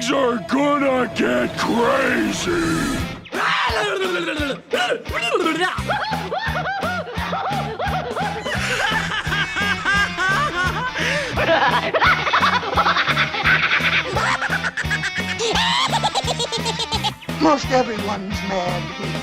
Things are gonna get crazy! Most everyone's mad here.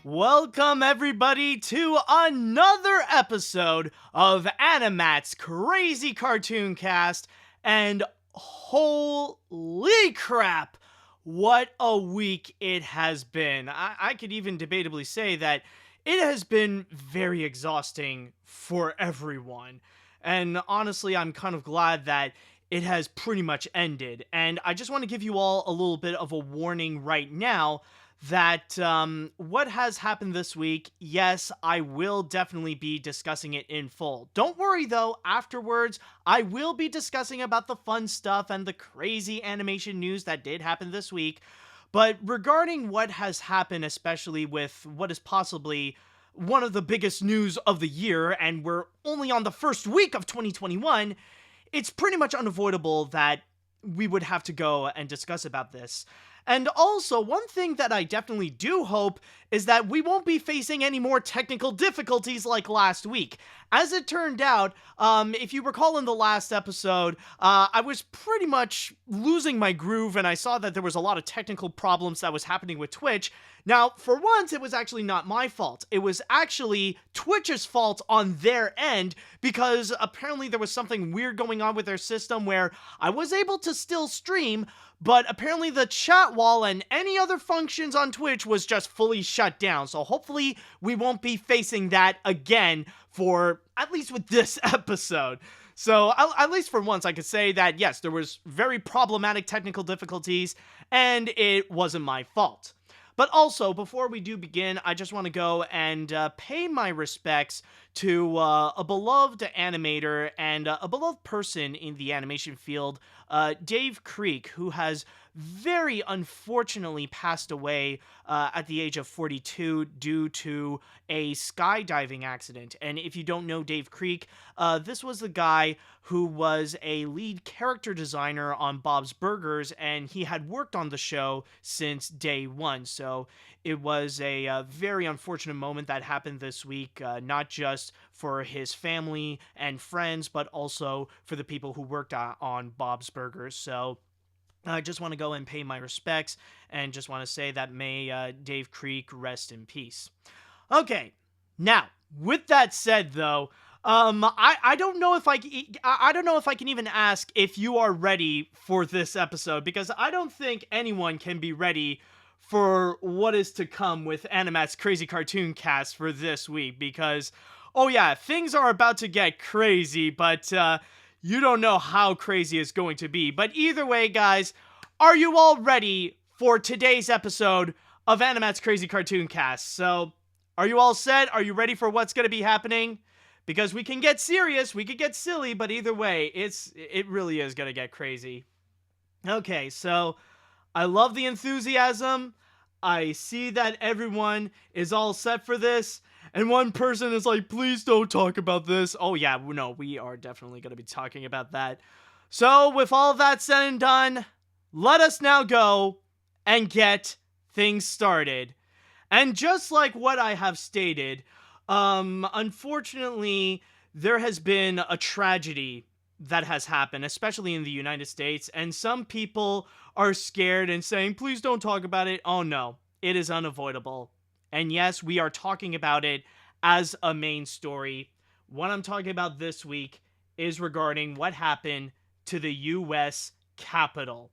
Welcome, everybody, to another episode of AniMat's Crazy Cartoon Cast, and holy crap, what a week it has been. I could even debatably say that it has been very exhausting for everyone, and honestly, I'm kind of glad that it has pretty much ended, and I just want to give you all a little bit of a warning right now that what has happened this week, yes, I will definitely be discussing it in full. Don't worry though, afterwards, I will be discussing about the fun stuff and the crazy animation news that did happen this week. But regarding what has happened, especially with what is possibly one of the biggest news of the year, and we're only on the first week of 2021, it's pretty much unavoidable that we would have to go and discuss about this. And also, one thing that I definitely do hope is that we won't be facing any more technical difficulties like last week. As it turned out, if you recall in the last episode, I was pretty much losing my groove and I saw that there was a lot of technical problems that was happening with Twitch. Now, for once, it was actually not my fault. It was actually Twitch's fault on their end because apparently there was something weird going on with their system where I was able to still stream, but apparently the chat wall and any other functions on Twitch was just fully shut down. So hopefully we won't be facing that again for at least with this episode. So at least for once I could say that yes, there was very problematic technical difficulties and it wasn't my fault. But also, before we do begin, I just want to go and pay my respects to a beloved animator and a beloved person in the animation field, Dave Creek, who has very unfortunately passed away at the age of 42 due to a skydiving accident. And if you don't know Dave Creek, this was the guy who was a lead character designer on Bob's Burgers, and he had worked on the show since day one. So it was a very unfortunate moment that happened this week, not just for his family and friends, but also for the people who worked on Bob's Burgers. So I just want to go and pay my respects and just want to say that may Dave Creek rest in peace. Okay, now, with that said though, I don't know if I don't know if I can even ask if you are ready for this episode, because I don't think anyone can be ready for what is to come with AniMat's Crazy Cartoon Cast for this week, because, oh yeah, things are about to get crazy, but you don't know how crazy it's going to be. But either way, guys, are you all ready for today's episode of AniMat's Crazy Cartoon Cast? So, are you all set? Are you ready for what's going to be happening? Because we can get serious, we could get silly, but either way, it really is going to get crazy. Okay, so I love the enthusiasm. I see that everyone is all set for this. And one person is like, please don't talk about this. Oh yeah, no, we are definitely going to be talking about that. So with all that said and done, let us now go and get things started. And just like what I have stated, unfortunately, there has been a tragedy that has happened, especially in the United States, and some people are scared and saying, please don't talk about it. Oh no, it is unavoidable. And yes, we are talking about it as a main story. What I'm talking about this week is regarding what happened to the U.S. Capitol.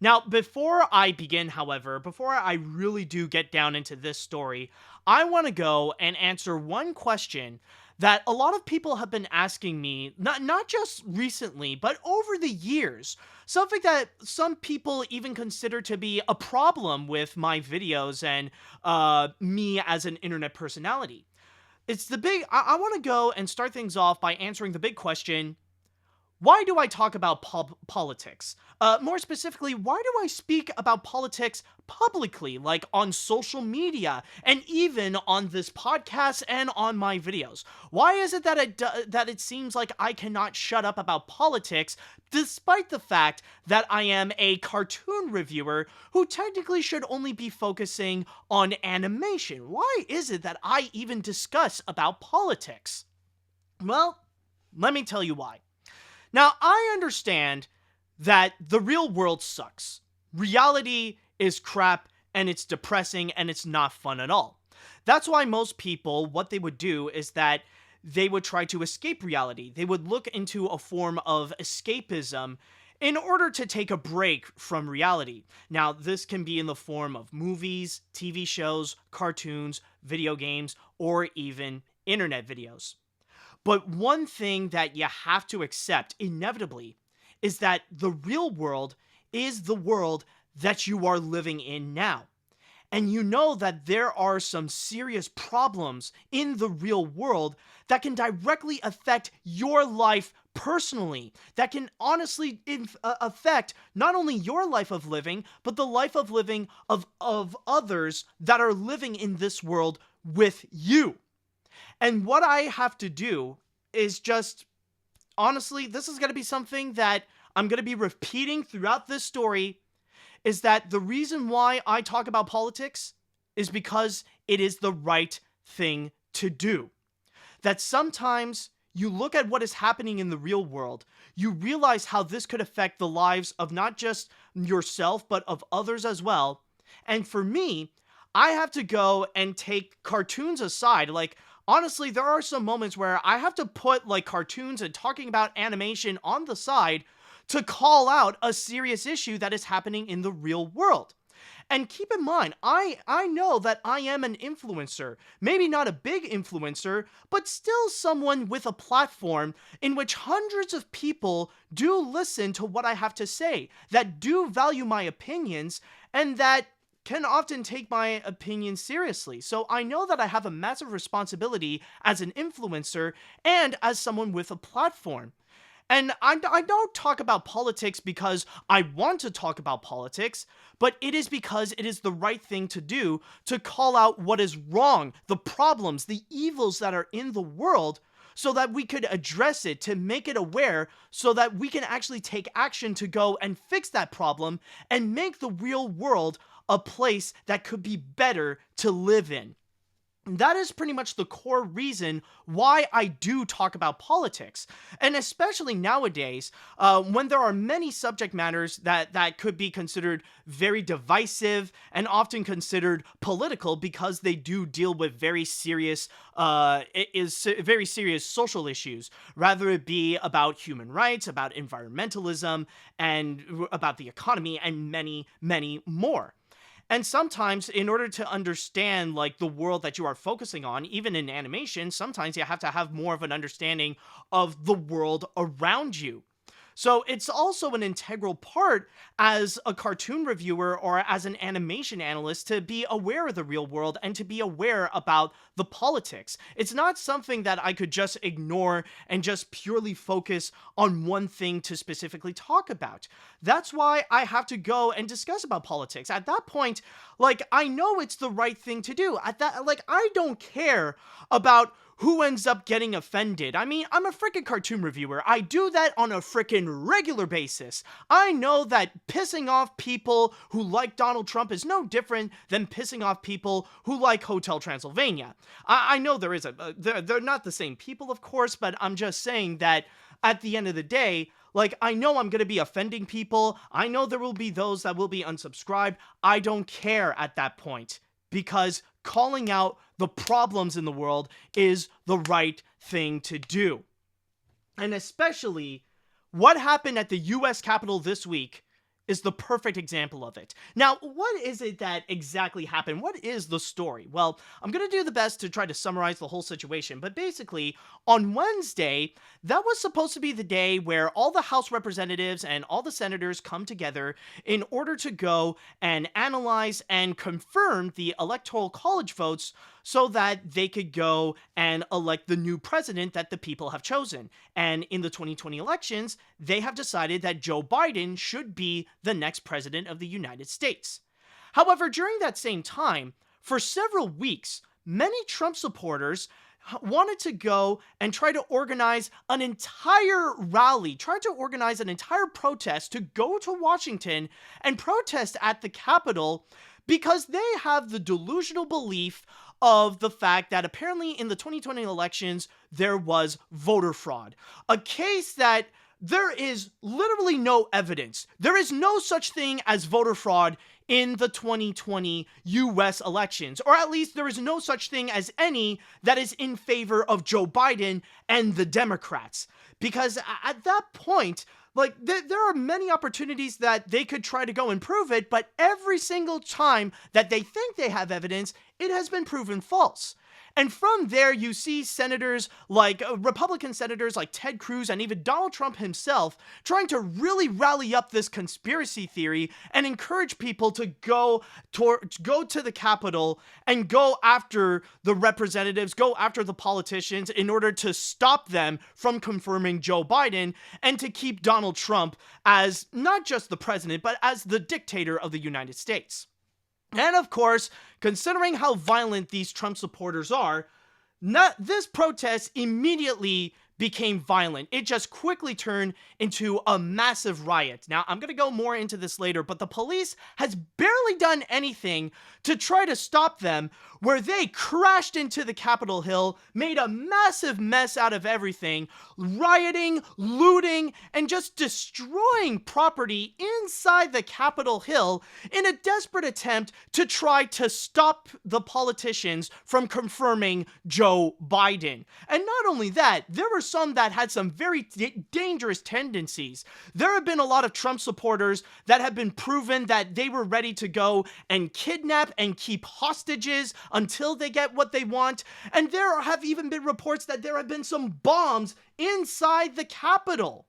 Now, before I begin, however, before I really do get down into this story, I want to go and answer one question that a lot of people have been asking me, not just recently, but over the years. Something that some people even consider to be a problem with my videos and me as an internet personality. It's the big, I want to go and start things off by answering the big question: why do I talk about politics? More specifically, why do I speak about politics publicly, like on social media, and even on this podcast and on my videos? Why is it that that it seems like I cannot shut up about politics, despite the fact that I am a cartoon reviewer who technically should only be focusing on animation? Why is it that I even discuss about politics? Well, let me tell you why. Now, I understand that the real world sucks. Reality is crap, and it's depressing, and it's not fun at all. That's why most people, what they would do is that they would try to escape reality. They would look into a form of escapism in order to take a break from reality. Now, this can be in the form of movies, TV shows, cartoons, video games, or even internet videos. But one thing that you have to accept inevitably is that the real world is the world that you are living in now. And you know that there are some serious problems in the real world that can directly affect your life personally, that can honestly affect not only your life of living, but the life of living of others that are living in this world with you. And what I have to do is just, honestly, this is going to be something that I'm going to be repeating throughout this story, is that the reason why I talk about politics is because it is the right thing to do. That sometimes you look at what is happening in the real world, you realize how this could affect the lives of not just yourself, but of others as well. And for me, I have to go and take cartoons aside. Like, honestly, there are some moments where I have to put like cartoons and talking about animation on the side to call out a serious issue that is happening in the real world. And keep in mind, I know that I am an influencer. Maybe not a big influencer, but still someone with a platform in which hundreds of people do listen to what I have to say, that do value my opinions, and that can often take my opinion seriously. So I know that I have a massive responsibility as an influencer and as someone with a platform. And I don't talk about politics because I want to talk about politics, but it is because it is the right thing to do to call out what is wrong, the problems, the evils that are in the world, so that we could address it, to make it aware, so that we can actually take action to go and fix that problem and make the real world a place that could be better to live in. That is pretty much the core reason why I do talk about politics. And especially nowadays, when there are many subject matters that could be considered very divisive and often considered political because they do deal with very serious social issues, rather it be about human rights, about environmentalism, and about the economy, and many, many more. And sometimes, in order to understand, like, the world that you are focusing on, even in animation, sometimes you have to have more of an understanding of the world around you. So it's also an integral part as a cartoon reviewer or as an animation analyst to be aware of the real world and to be aware about the politics. It's not something that I could just ignore and just purely focus on one thing to specifically talk about. That's why I have to go and discuss about politics. At that point, like, I know it's the right thing to do. At that, like, I don't care about who ends up getting offended. I mean, I'm a freaking cartoon reviewer. I do that on a freaking regular basis. I know that pissing off people who like Donald Trump is no different than pissing off people who like Hotel Transylvania. I know there is they're not the same people, of course, but I'm just saying that at the end of the day, like, I know I'm going to be offending people. I know there will be those that will be unsubscribed. I don't care at that point, because calling out the problems in the world is the right thing to do. And especially what happened at the US Capitol this week is the perfect example of it. Now, what is it that exactly happened? What is the story? Well, I'm going to do the best to try to summarize the whole situation, but basically, on Wednesday, that was supposed to be the day where all the House representatives and all the senators come together in order to go and analyze and confirm the Electoral College votes so that they could go and elect the new president that the people have chosen. And in the 2020 elections, they have decided that Joe Biden should be the next president of the United States. However, during that same time, for several weeks, many Trump supporters wanted to go and try to organize an entire rally, try to organize an entire protest to go to Washington and protest at the Capitol because they have the delusional belief of the fact that apparently in the 2020 elections, there was voter fraud. A case that there is literally no evidence. There is no such thing as voter fraud in the 2020 US elections, or at least there is no such thing as any that is in favor of Joe Biden and the Democrats. Because at that point, like, there are many opportunities that they could try to go and prove it, but every single time that they think they have evidence, it has been proven false. And from there, you see senators like Republican senators like Ted Cruz and even Donald Trump himself trying to really rally up this conspiracy theory and encourage people to go to the Capitol and go after the representatives, go after the politicians in order to stop them from confirming Joe Biden and to keep Donald Trump as not just the president, but as the dictator of the United States. And of course, considering how violent these Trump supporters are, this protest immediately became violent. It just quickly turned into a massive riot. Now, I'm going to go more into this later, but the police has barely done anything to try to stop them, where they crashed into the Capitol Hill, made a massive mess out of everything, rioting, looting, and just destroying property inside the Capitol Hill in a desperate attempt to try to stop the politicians from confirming Joe Biden. And not only that, there were some that had some very dangerous tendencies. There have been a lot of Trump supporters that have been proven that they were ready to go and kidnap and keep hostages until they get what they want. And there have even been reports that there have been some bombs inside the Capitol.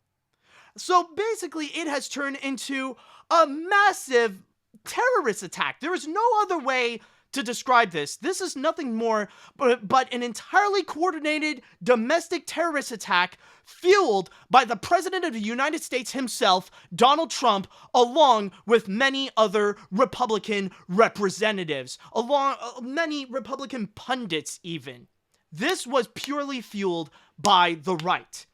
So basically, it has turned into a massive terrorist attack. There is no other way to describe this. This is nothing more but an entirely coordinated domestic terrorist attack fueled by the President of the United States himself, Donald Trump, along with many other Republican representatives, along many Republican pundits even. This was purely fueled by the right.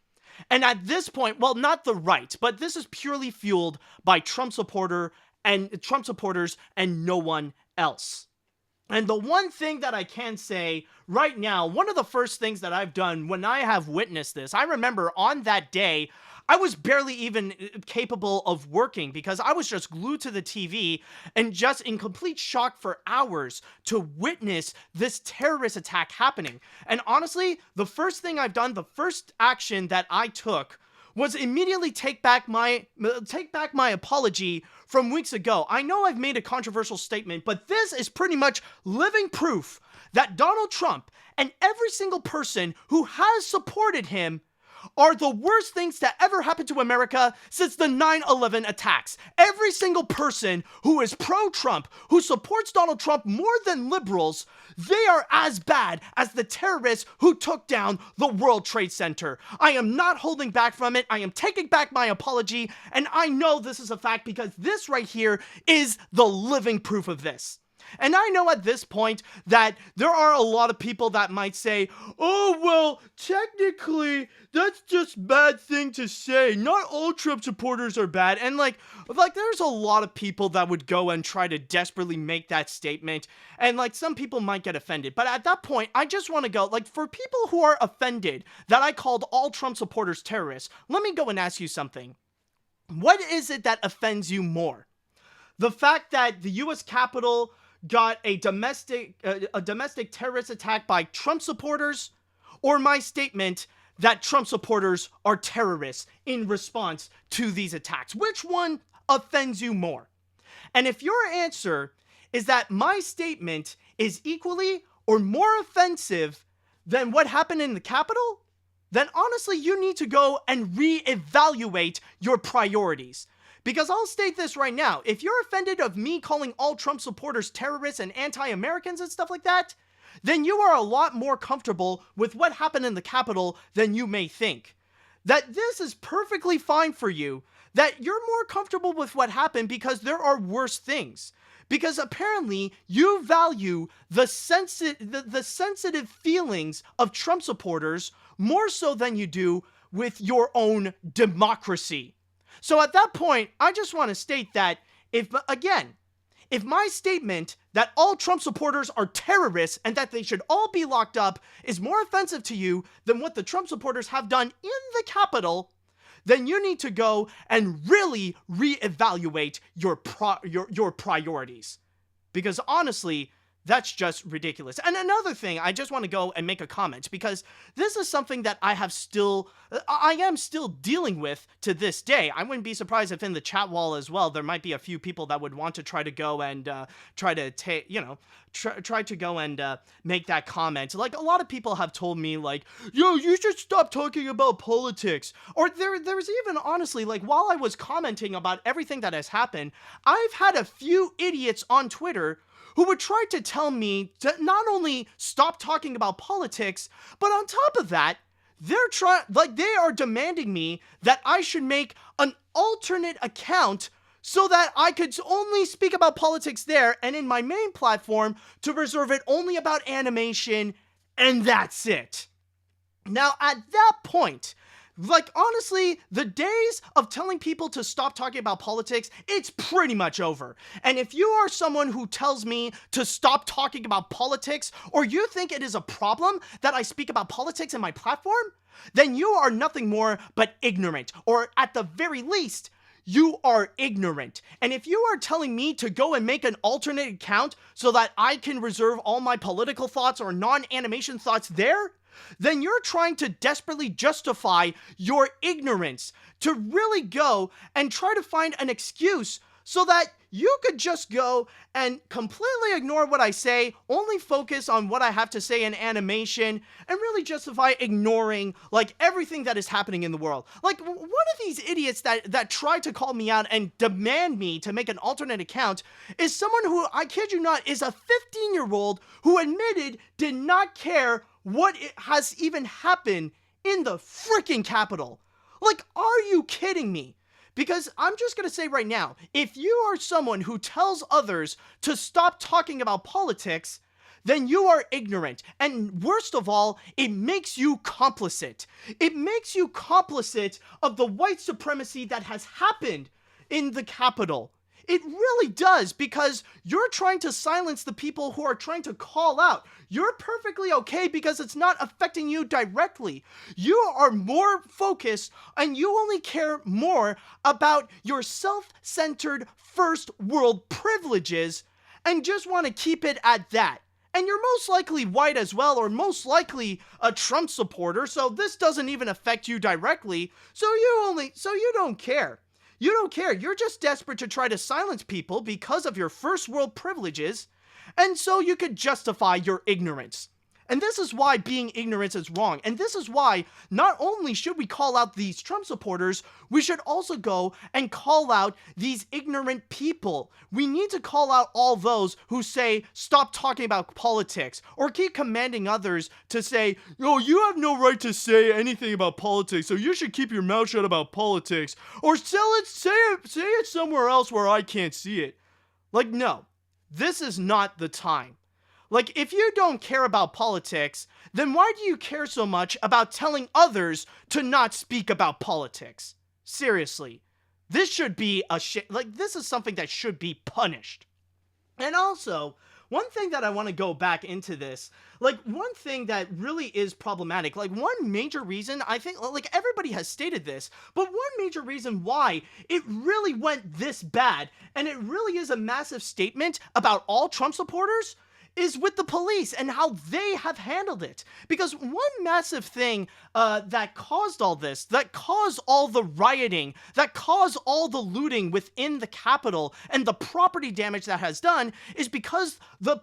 And at this point, well, not the right, but this is purely fueled by Trump supporters and no one else. And the one thing that I can say right now, one of the first things that I've done when I have witnessed this, I remember on that day, I was barely even capable of working because I was just glued to the TV and just in complete shock for hours to witness this terrorist attack happening. And honestly, the first thing I've done, the first action that I took was immediately take back my apology from weeks ago. I know I've made a controversial statement, but this is pretty much living proof that Donald Trump and every single person who has supported him are the worst things to ever happen to America since the 9/11 attacks. Every single person who is pro-Trump, who supports Donald Trump more than liberals, they are as bad as the terrorists who took down the World Trade Center. I am not holding back from it. I am taking back my apology, and I know this is a fact because this right here is the living proof of this. And I know at this point that there are a lot of people that might say, oh, well, technically, that's just a bad thing to say. Not all Trump supporters are bad. And like there's a lot of people that would go and try to desperately make that statement. And like some people might get offended. But at that point, I just want to go, like, for people who are offended that I called all Trump supporters terrorists, let me go and ask you something. What is it that offends you more? The fact that the U.S. Capitol got a domestic terrorist attack by Trump supporters, or my statement that Trump supporters are terrorists in response to these attacks? Which one offends you more? And if your answer is that my statement is equally or more offensive than what happened in the Capitol, then honestly, you need to go and reevaluate your priorities. Because I'll state this right now, if you're offended of me calling all Trump supporters terrorists and anti-Americans and stuff like that, then you are a lot more comfortable with what happened in the Capitol than you may think. That this is perfectly fine for you, that you're more comfortable with what happened because there are worse things. Because apparently you value the sensitive feelings of Trump supporters more so than you do with your own democracy. So at that point, I just want to state that if my statement that all Trump supporters are terrorists and that they should all be locked up is more offensive to you than what the Trump supporters have done in the Capitol, then you need to go and really reevaluate your priorities. Because honestly, that's just ridiculous. And another thing, I just want to go and make a comment, because this is something that I am still dealing with to this day. I wouldn't be surprised if in the chat wall as well, there might be a few people that would want to try to go and try to go and make that comment. Like, a lot of people have told me, like, yo, you should stop talking about politics. Or there's even, honestly, like, while I was commenting about everything that has happened, I've had a few idiots on Twitter who would try to tell me to not only stop talking about politics, but on top of that, they are demanding me that I should make an alternate account so that I could only speak about politics there, and in my main platform to reserve it only about animation, and that's it. Now, at that point, like, honestly, the days of telling people to stop talking about politics, it's pretty much over. And if you are someone who tells me to stop talking about politics, or you think it is a problem that I speak about politics in my platform, then you are nothing more but ignorant, or at the very least, you are ignorant. And if you are telling me to go and make an alternate account so that I can reserve all my political thoughts or non-animation thoughts there, then you're trying to desperately justify your ignorance to really go and try to find an excuse so that you could just go and completely ignore what I say, only focus on what I have to say in animation, and really justify ignoring, like, everything that is happening in the world. Like, one of these idiots that try to call me out and demand me to make an alternate account is someone who, I kid you not, is a 15-year-old who admitted did not care what has even happened in the freaking Capitol. Like, are you kidding me? Because I'm just going to say right now, if you are someone who tells others to stop talking about politics, then you are ignorant. And worst of all, it makes you complicit. It makes you complicit of the white supremacy that has happened in the Capitol. It really does, because you're trying to silence the people who are trying to call out. You're perfectly okay because it's not affecting you directly. You are more focused and you only care more about your self-centered first world privileges and just want to keep it at that. And you're most likely white as well, or most likely a Trump supporter, so this doesn't even affect you directly, so you don't care. You don't care. You're just desperate to try to silence people because of your first world privileges, and so you could justify your ignorance. And this is why being ignorant is wrong. And this is why not only should we call out these Trump supporters, we should also go and call out these ignorant people. We need to call out all those who say, stop talking about politics, or keep commanding others to say, oh, you have no right to say anything about politics, so you should keep your mouth shut about politics, or say it somewhere else where I can't see it. Like, no, this is not the time. Like, if you don't care about politics, then why do you care so much about telling others to not speak about politics? Seriously, this should be this is something that should be punished. And also, one thing that I want to go back into this, like, one thing that really is problematic, like, one major reason, I think, like, everybody has stated this, but one major reason why it really went this bad, and it really is a massive statement about all Trump supporters, is with the police and how they have handled it. Because one massive thing that caused all this, that caused all the rioting, that caused all the looting within the Capitol and the property damage that has done, is because the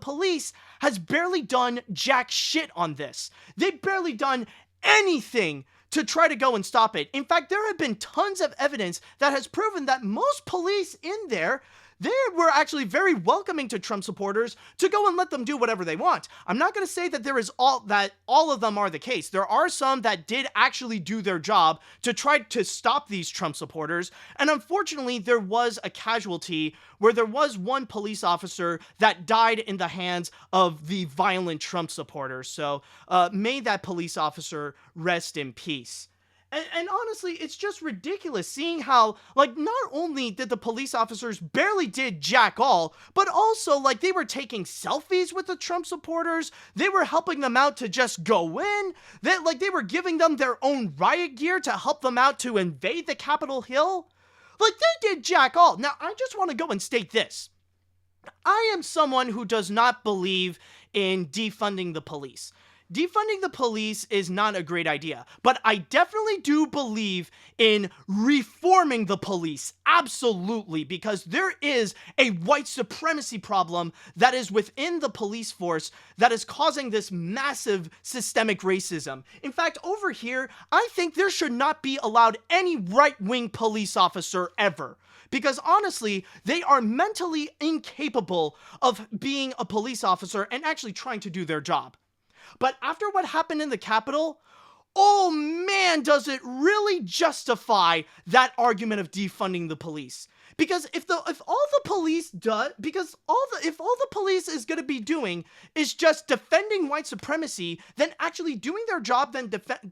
police has barely done jack shit on this. They've barely done anything to try to go and stop it. In fact, there have been tons of evidence that has proven that most police in there, they were actually very welcoming to Trump supporters to go and let them do whatever they want. I'm not going to say that all of them are the case. There are some that did actually do their job to try to stop these Trump supporters, and unfortunately, there was a casualty where there was one police officer that died in the hands of the violent Trump supporters. So may that police officer rest in peace. And honestly, it's just ridiculous seeing how, like, not only did the police officers barely did jack all, but also, like, they were taking selfies with the Trump supporters. They were helping them out to just go in. They were giving them their own riot gear to help them out to invade the Capitol Hill. Like, they did jack all. Now, I just want to go and state this. I am someone who does not believe in defunding the police. Defunding the police is not a great idea, but I definitely do believe in reforming the police, absolutely, because there is a white supremacy problem that is within the police force that is causing this massive systemic racism. In fact, over here, I think there should not be allowed any right-wing police officer ever. Because honestly, they are mentally incapable of being a police officer and actually trying to do their job. But after what happened in the Capitol, oh man, does it really justify that argument of defunding the police? Because if all the police is going to be doing is just defending white supremacy, then actually doing their job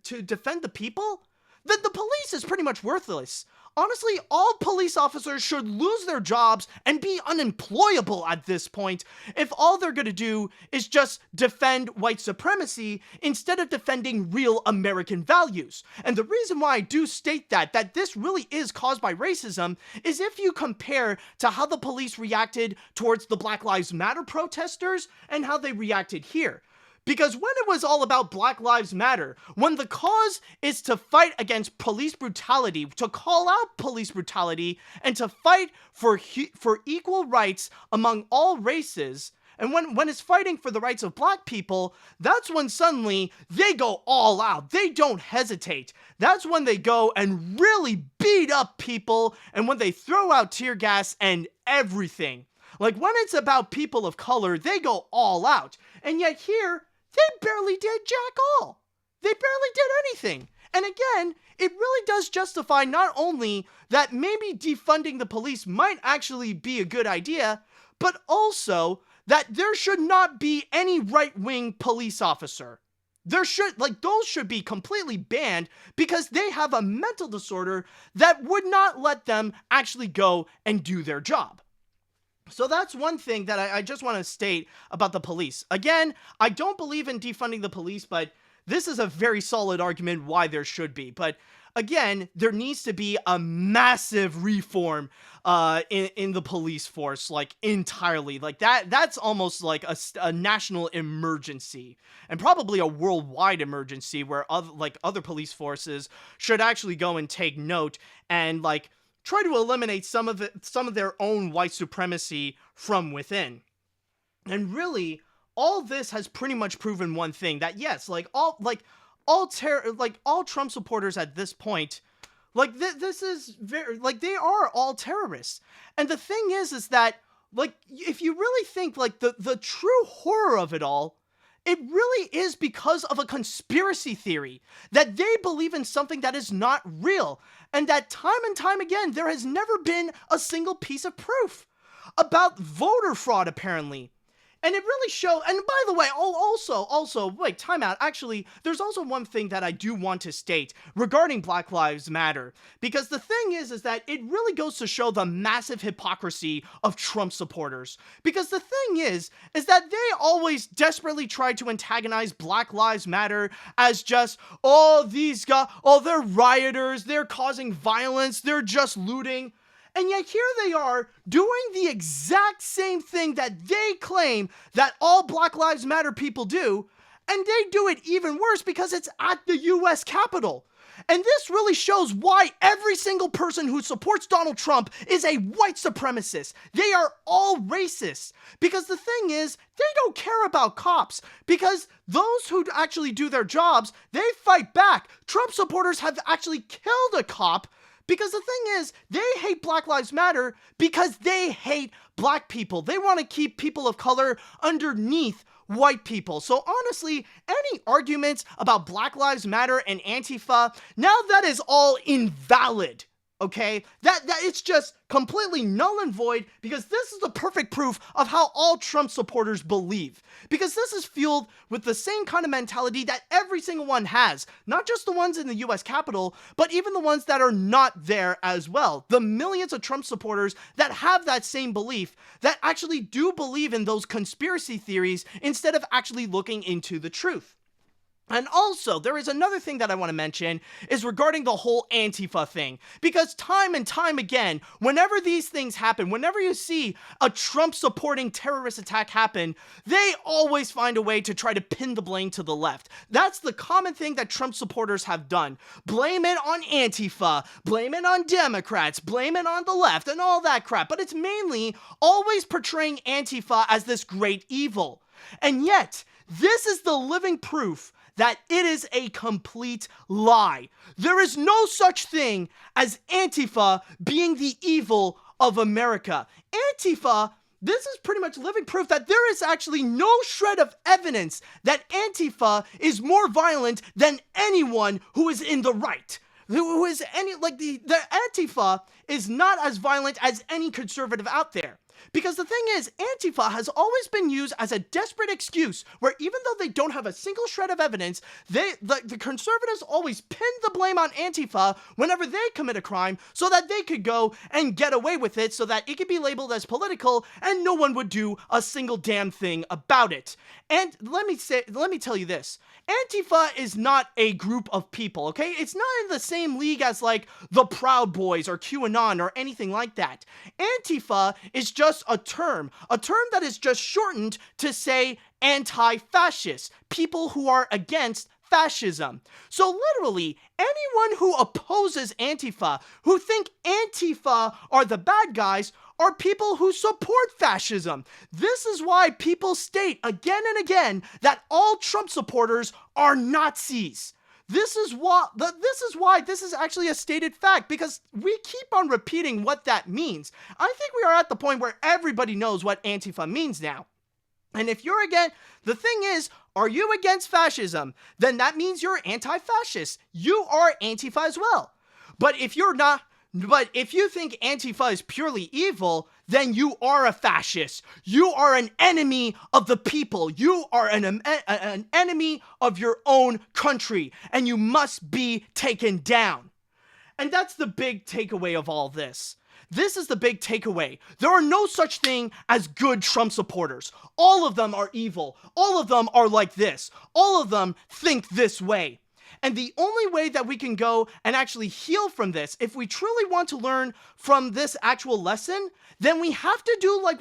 to defend the people, then the police is pretty much worthless. Honestly, all police officers should lose their jobs and be unemployable at this point if all they're going to do is just defend white supremacy instead of defending real American values. And the reason why I do state that this really is caused by racism is if you compare to how the police reacted towards the Black Lives Matter protesters and how they reacted here. Because when it was all about Black Lives Matter, when the cause is to fight against police brutality, to call out police brutality, and to fight for equal rights among all races, and when it's fighting for the rights of black people, that's when suddenly they go all out. They don't hesitate. That's when they go and really beat up people, and when they throw out tear gas and everything. Like when it's about people of color, they go all out. And yet here, they barely did jack all. They barely did anything. And again, it really does justify not only that maybe defunding the police might actually be a good idea, but also that there should not be any right-wing police officer. Those should be completely banned because they have a mental disorder that would not let them actually go and do their job. So that's one thing that I just want to state about the police. Again, I don't believe in defunding the police, but this is a very solid argument why there should be. But again, there needs to be a massive reform in the police force, like entirely. Like that's almost like a national emergency and probably a worldwide emergency where other police forces should actually go and take note and like try to eliminate some of their own white supremacy from within. And really, all this has pretty much proven one thing, that yes, all Trump supporters at this point, this is very, they are all terrorists. And the thing is that, if you really think, the true horror of it all, it really is because of a conspiracy theory, that they believe in something that is not real, and that time and time again, there has never been a single piece of proof about voter fraud, apparently. And it really showed, and by the way, wait, time out. Actually, there's also one thing that I do want to state regarding Black Lives Matter, because the thing is that it really goes to show the massive hypocrisy of Trump supporters. Because the thing is that they always desperately try to antagonize Black Lives Matter as just, these guys, they're rioters, they're causing violence, they're just looting. And yet here they are doing the exact same thing that they claim that all Black Lives Matter people do, and they do it even worse because it's at the US Capitol. And this really shows why every single person who supports Donald Trump is a white supremacist. They are all racist. Because the thing is, they don't care about cops. Because those who actually do their jobs, they fight back. Trump supporters have actually killed a cop Because the thing is, they hate Black Lives Matter because they hate black people. They want to keep people of color underneath white people. So honestly, any arguments about Black Lives Matter and Antifa, now that is all invalid. Okay, that it's just completely null and void, because this is the perfect proof of how all Trump supporters believe. Because this is fueled with the same kind of mentality that every single one has, not just the ones in the US Capitol, but even the ones that are not there as well. The millions of Trump supporters that have that same belief, that actually do believe in those conspiracy theories instead of actually looking into the truth. And also, there is another thing that I want to mention is regarding the whole Antifa thing. Because time and time again, whenever these things happen, whenever you see a Trump-supporting terrorist attack happen, they always find a way to try to pin the blame to the left. That's the common thing that Trump supporters have done. Blame it on Antifa, blame it on Democrats, blame it on the left, and all that crap. But it's mainly always portraying Antifa as this great evil. And yet, this is the living proof that it is a complete lie. There is no such thing as Antifa being the evil of America. Antifa, this is pretty much living proof that there is actually no shred of evidence that Antifa is more violent than anyone who is in the right. Who is any, like the Antifa is not as violent as any conservative out there. Because the thing is, Antifa has always been used as a desperate excuse where even though they don't have a single shred of evidence, the conservatives always pin the blame on Antifa whenever they commit a crime so that they could go and get away with it, so that it could be labeled as political and no one would do a single damn thing about it. And let me tell you this. Antifa is not a group of people, okay? It's not in the same league as like the Proud Boys or QAnon or anything like that. Antifa is just a term that is just shortened to say anti-fascist, people who are against fascism. So literally, anyone who opposes Antifa, who think Antifa are the bad guys, are people who support fascism. This is why people state again and again that all Trump supporters are Nazis. This is why this is actually a stated fact, because we keep on repeating what that means. I think we are at the point where everybody knows what Antifa means now. And if you're against, the thing is, are you against fascism? Then that means you're anti-fascist. You are Antifa as well. But if you're not, but if you think Antifa is purely evil, then you are a fascist. You are an enemy of the people. You are an enemy of your own country, and you must be taken down. And that's the big takeaway of all this. This is the big takeaway. There are no such thing as good Trump supporters. All of them are evil. All of them are like this. All of them think this way. And the only way that we can go and actually heal from this, if we truly want to learn from this actual lesson, then we have to do like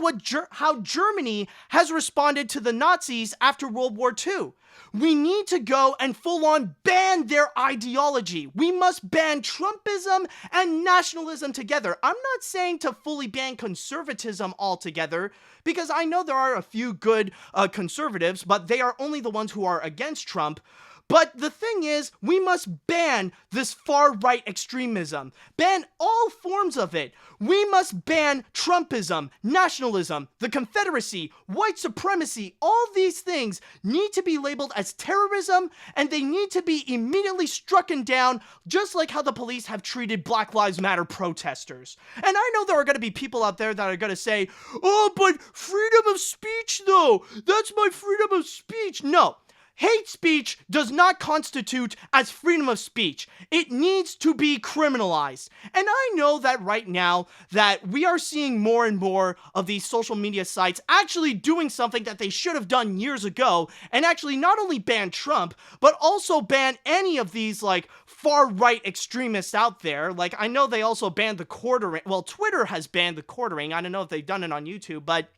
how Germany has responded to the Nazis after World War II. We need to go and full-on ban their ideology. We must ban Trumpism and nationalism together. I'm not saying to fully ban conservatism altogether, because I know there are a few good conservatives, but they are only the ones who are against Trump. But the thing is, we must ban this far-right extremism. Ban all forms of it. We must ban Trumpism, nationalism, the Confederacy, white supremacy. All these things need to be labeled as terrorism, and they need to be immediately strucken down, just like how the police have treated Black Lives Matter protesters. And I know there are going to be people out there that are going to say, oh, but freedom of speech, though. That's my freedom of speech. No. Hate speech does not constitute as freedom of speech. It needs to be criminalized. And I know that right now that we are seeing more and more of these social media sites actually doing something that they should have done years ago, and actually not only ban Trump, but also ban any of these like far-right extremists out there. Like, I know they also banned the quartering. Well, Twitter has banned the quartering. I don't know if they've done it on YouTube, but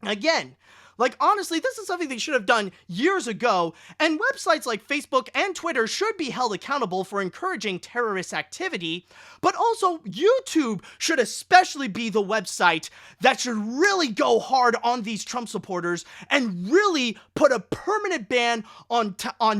again, Like, honestly, this is something they should have done years ago, and websites like Facebook and Twitter should be held accountable for encouraging terrorist activity, but also YouTube should especially be the website that should really go hard on these Trump supporters and really put a permanent ban on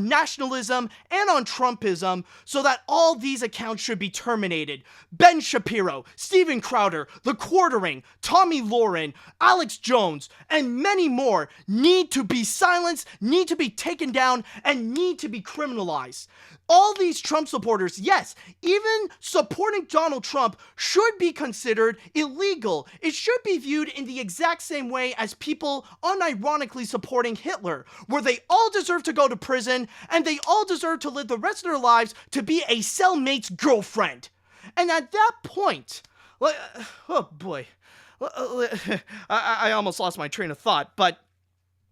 nationalism and on Trumpism so that all these accounts should be terminated. Ben Shapiro, Steven Crowder, The Quartering, Tommy Lauren, Alex Jones, and many more need to be silenced, need to be taken down, and need to be criminalized. All these Trump supporters, yes, even supporting Donald Trump should be considered illegal. It should be viewed in the exact same way as people unironically supporting Hitler, where they all deserve to go to prison and they all deserve to live the rest of their lives to be a cellmate's girlfriend. And at that point, oh boy, I almost lost my train of thought, but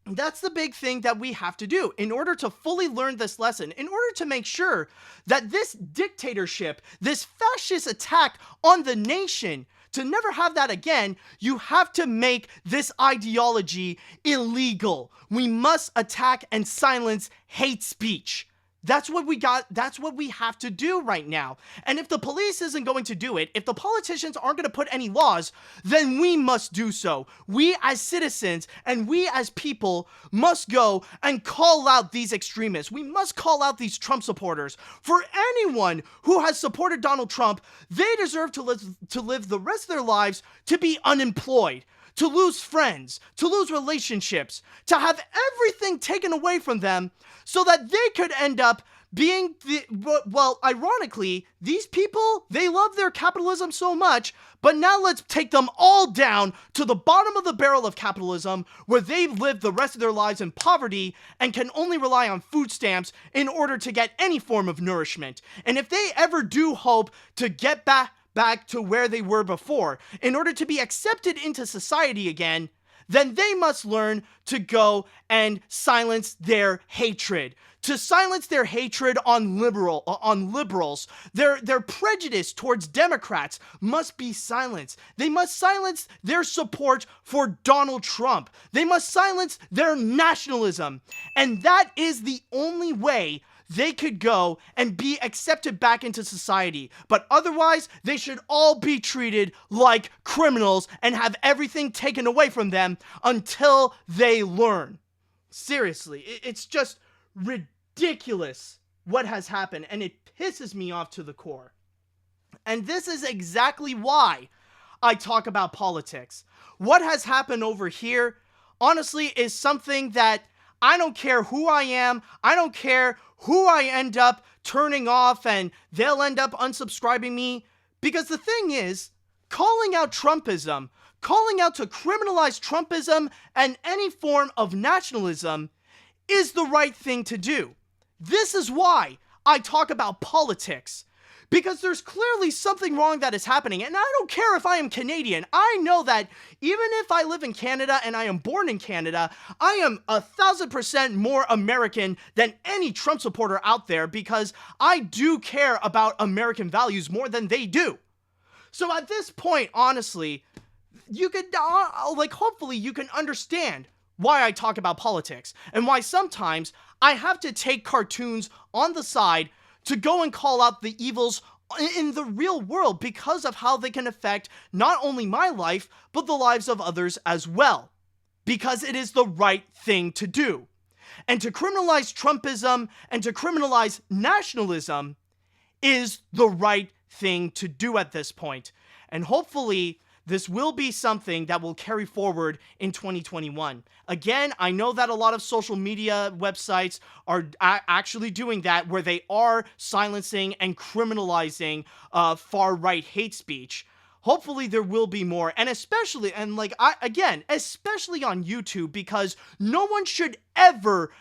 that's the big thing that we have to do in order to fully learn this lesson, in order to make sure that this dictatorship, this fascist attack on the nation, to never have that again, you have to make this ideology illegal. We must attack and silence hate speech. That's what we have to do right now. And if the police isn't going to do it, if the politicians aren't going to put any laws, then we must do so. We as citizens and we as people must go and call out these extremists. We must call out these Trump supporters. For anyone who has supported Donald Trump, they deserve to live the rest of their lives to be unemployed, to lose friends, to lose relationships, to have everything taken away from them so that they could end up being ironically, these people, they love their capitalism so much, but now let's take them all down to the bottom of the barrel of capitalism where they've lived the rest of their lives in poverty and can only rely on food stamps in order to get any form of nourishment. And if they ever do hope to get back to where they were before, in order to be accepted into society again, then they must learn to go and silence their hatred. To silence their hatred on liberals. Their prejudice towards Democrats must be silenced. They must silence their support for Donald Trump. They must silence their nationalism. And that is the only way they could go and be accepted back into society. But otherwise, they should all be treated like criminals and have everything taken away from them until they learn. Seriously, it's just ridiculous what has happened, and it pisses me off to the core. And this is exactly why I talk about politics. What has happened over here, honestly, is something that I don't care who I am, I don't care who I end up turning off and they'll end up unsubscribing me. Because the thing is, calling out Trumpism, calling out to criminalize Trumpism and any form of nationalism is the right thing to do. This is why I talk about politics. Because there's clearly something wrong that is happening, and I don't care if I am Canadian. I know that even if I live in Canada and I am born in Canada, I am 1,000% more American than any Trump supporter out there because I do care about American values more than they do. So at this point, honestly, you could, hopefully you can understand why I talk about politics and why sometimes I have to take cartoons on the side to go and call out the evils in the real world because of how they can affect not only my life, but the lives of others as well. Because it is the right thing to do. And to criminalize Trumpism and to criminalize nationalism is the right thing to do at this point. And hopefully, this will be something that will carry forward in 2021. Again, I know that a lot of social media websites are actually doing that, where they are silencing and criminalizing far-right hate speech. Hopefully there will be more, and especially on YouTube, because no one should ever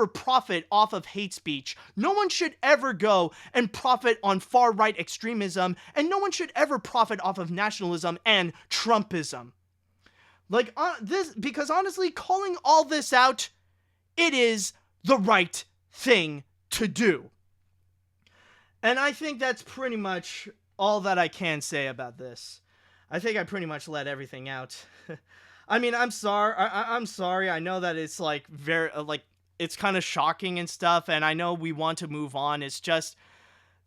profit off of hate speech. No one should ever go and profit on far-right extremism, and no one should ever profit off of nationalism and Trumpism. Because honestly, calling all this out, it is the right thing to do. And I think that's pretty much all that I can say about this. I think I pretty much let everything out. I mean, I'm sorry. I'm sorry. I know that it's like very like it's kind of shocking and stuff, and I know we want to move on. It's just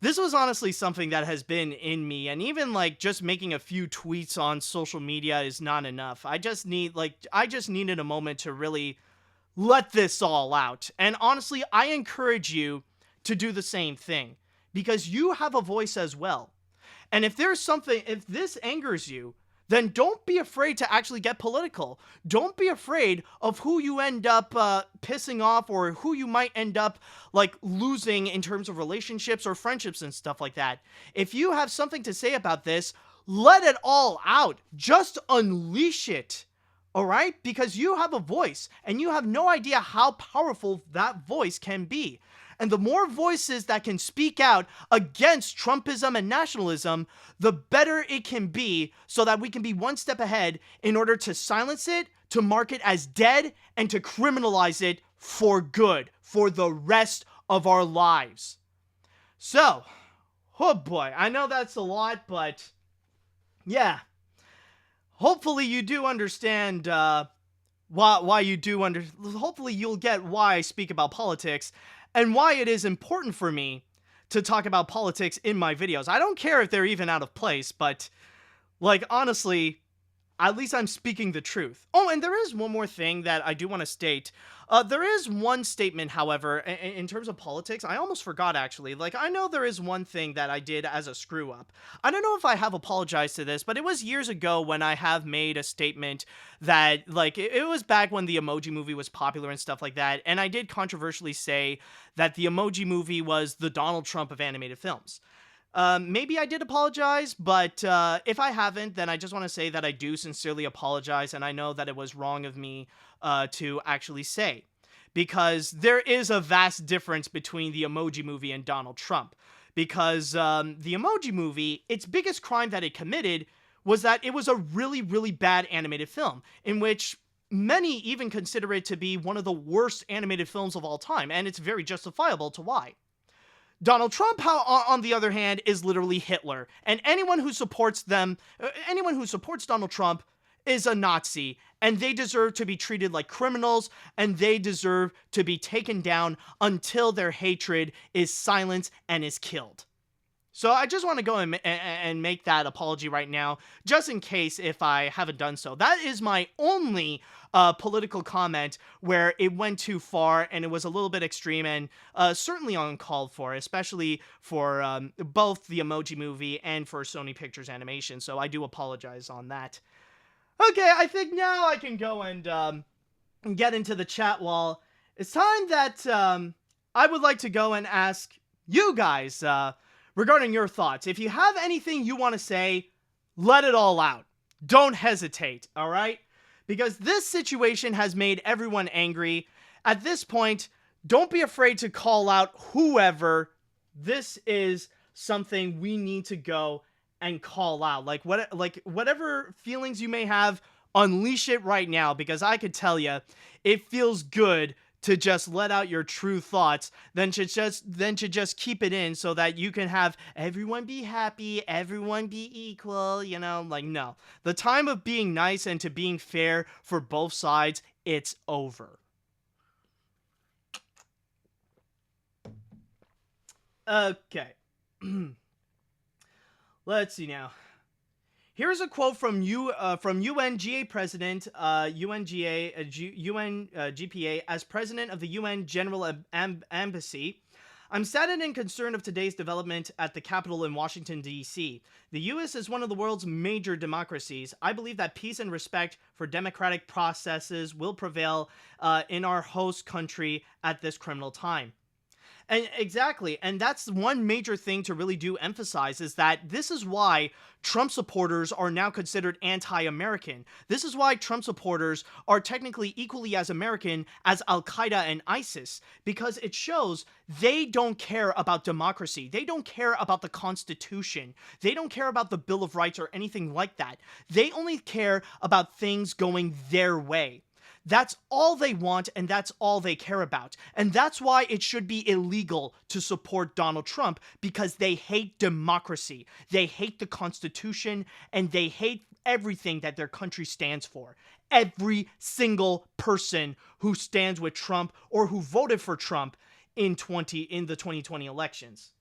this was honestly something that has been in me, and even like just making a few tweets on social media is not enough. I just needed a moment to really let this all out. And honestly, I encourage you to do the same thing because you have a voice as well. And if this angers you, then don't be afraid to actually get political. Don't be afraid of who you end up pissing off or who you might end up like losing in terms of relationships or friendships and stuff like that. If you have something to say about this, let it all out. Just unleash it. All right? Because you have a voice and you have no idea how powerful that voice can be. And the more voices that can speak out against Trumpism and nationalism, the better it can be so that we can be one step ahead in order to silence it, to mark it as dead, and to criminalize it for good, for the rest of our lives. So, oh boy, I know that's a lot, but yeah. Hopefully you do understand why you do hopefully you'll get why I speak about politics and why it is important for me to talk about politics in my videos. I don't care if they're even out of place, but like honestly, at least I'm speaking the truth. Oh, and there is one more thing that I do want to state. There is one statement, however, in terms of politics, I almost forgot actually. Like, I know there is one thing that I did as a screw up. I don't know if I have apologized to this, but it was years ago when I have made a statement that, like, it was back when the Emoji Movie was popular and stuff like that. And I did controversially say that the Emoji Movie was the Donald Trump of animated films. Maybe I did apologize, but if I haven't, then I just want to say that I do sincerely apologize, and I know that it was wrong of me to actually say. Because there is a vast difference between the Emoji Movie and Donald Trump. Because the Emoji Movie, its biggest crime that it committed was that it was a really, really bad animated film, in which many even consider it to be one of the worst animated films of all time, and it's very justifiable to why. Donald Trump, on the other hand, is literally Hitler, and anyone who supports Donald Trump is a Nazi, and they deserve to be treated like criminals, and they deserve to be taken down until their hatred is silenced and is killed. So I just want to go and make that apology right now, just in case if I haven't done so. That is my only political comment where it went too far and it was a little bit extreme and certainly uncalled for, especially for both the Emoji Movie and for Sony Pictures Animation. So I do apologize on that. Okay, I think now I can go and get into the chat wall. It's time that I would like to go and ask you guys regarding your thoughts. If you have anything you want to say, let it all out. Don't hesitate, all right? Because this situation has made everyone angry. At this point, don't be afraid to call out whoever. This is something we need to go and call out. Like whatever feelings you may have, unleash it right now, because I could tell you, it feels good to just let out your true thoughts than to just keep it in so that you can have everyone be happy, everyone be equal, you know, like no. The time of being nice and to being fair for both sides, it's over. Okay. Let's see now. Here's a quote from UNGA President, UNGPA, as President of the UN General Embassy. I'm saddened and concerned of today's development at the Capitol in Washington, D.C. The U.S. is one of the world's major democracies. I believe that peace and respect for democratic processes will prevail in our host country at this criminal time. And exactly, and that's one major thing to really do emphasize, is that this is why Trump supporters are now considered anti-American. This is why Trump supporters are technically equally as American as Al-Qaeda and ISIS, because it shows they don't care about democracy. They don't care about the Constitution. They don't care about the Bill of Rights or anything like that. They only care about things going their way. That's all they want, and that's all they care about. And that's why it should be illegal to support Donald Trump, because they hate democracy. They hate the Constitution, and they hate everything that their country stands for. Every single person who stands with Trump or who voted for Trump in the 2020 elections.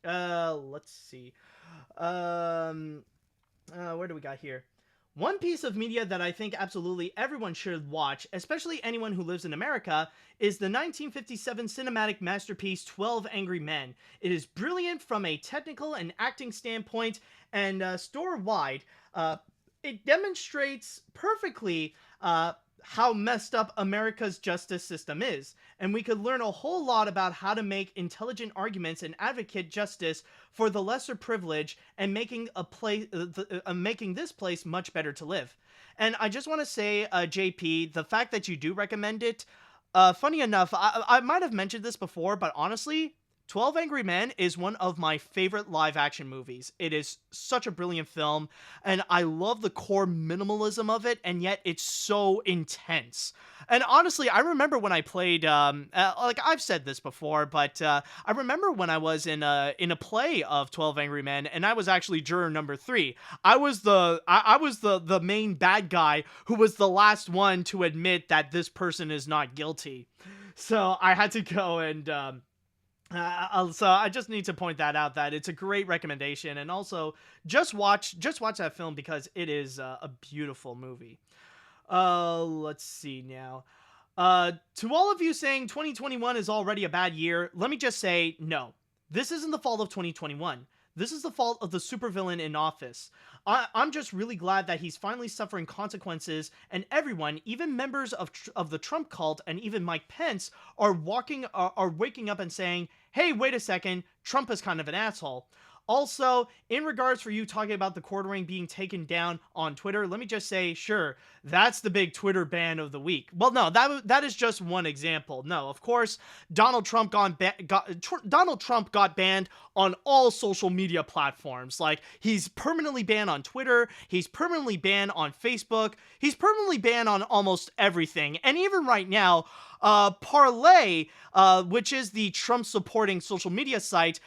Let's see. Where do we got here? One piece of media that I think absolutely everyone should watch, especially anyone who lives in America, is the 1957 cinematic masterpiece 12 Angry Men. It is brilliant from a technical and acting standpoint, and store-wide, it demonstrates perfectly how messed up America's justice system is, and we could learn a whole lot about how to make intelligent arguments and advocate justice for the lesser privileged and making this place much better to live. And I just want to say, JP, the fact that you do recommend it, funny enough, I might have mentioned this before, but honestly, 12 Angry Men is one of my favorite live-action movies. It is such a brilliant film, and I love the core minimalism of it, and yet it's so intense. And honestly, I remember when I played, like I've said this before, but I remember when I was in a play of 12 Angry Men, and I was actually juror number 3. I was the main bad guy who was the last one to admit that this person is not guilty. So I had to go and so I just need to point that out, that it's a great recommendation, and also just watch that film because it is a beautiful movie. Let's see now. To all of you saying 2021 is already a bad year, let me just say no. This isn't the fault of 2021. This is the fault of the supervillain in office. I'm just really glad that he's finally suffering consequences, and everyone, even members of the Trump cult and even Mike Pence, are waking up and saying, hey, wait a second, Trump is kind of an asshole. Also, in regards for you talking about the quartering being taken down on Twitter, let me just say, sure, that's the big Twitter ban of the week. Well, no, that is just one example. No, of course, Donald Trump got banned on all social media platforms. Like, he's permanently banned on Twitter, he's permanently banned on Facebook, he's permanently banned on almost everything. And even right now, Parlay, which is the Trump-supporting social media site,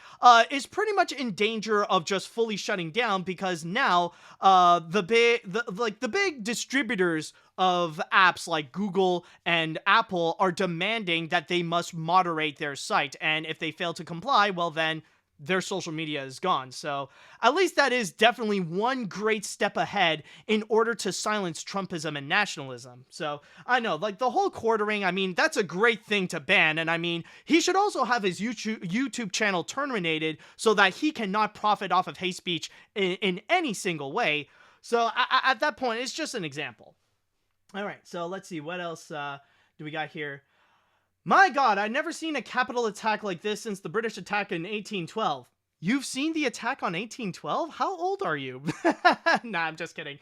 is pretty much in danger of just fully shutting down because now the big distributors of apps like Google and Apple are demanding that they must moderate their site, and if they fail to comply, well then their social media is gone. So at least that is definitely one great step ahead in order to silence Trumpism and nationalism. So I know, like, the whole quartering, I mean, that's a great thing to ban. And I mean, he should also have his YouTube channel terminated so that he cannot profit off of hate speech in any single way. So at that point, it's just an example. All right, so let's see, what else do we got here? My God, I've never seen a capital attack like this since the British attack in 1812. You've seen the attack on 1812? How old are you? Nah, I'm just kidding.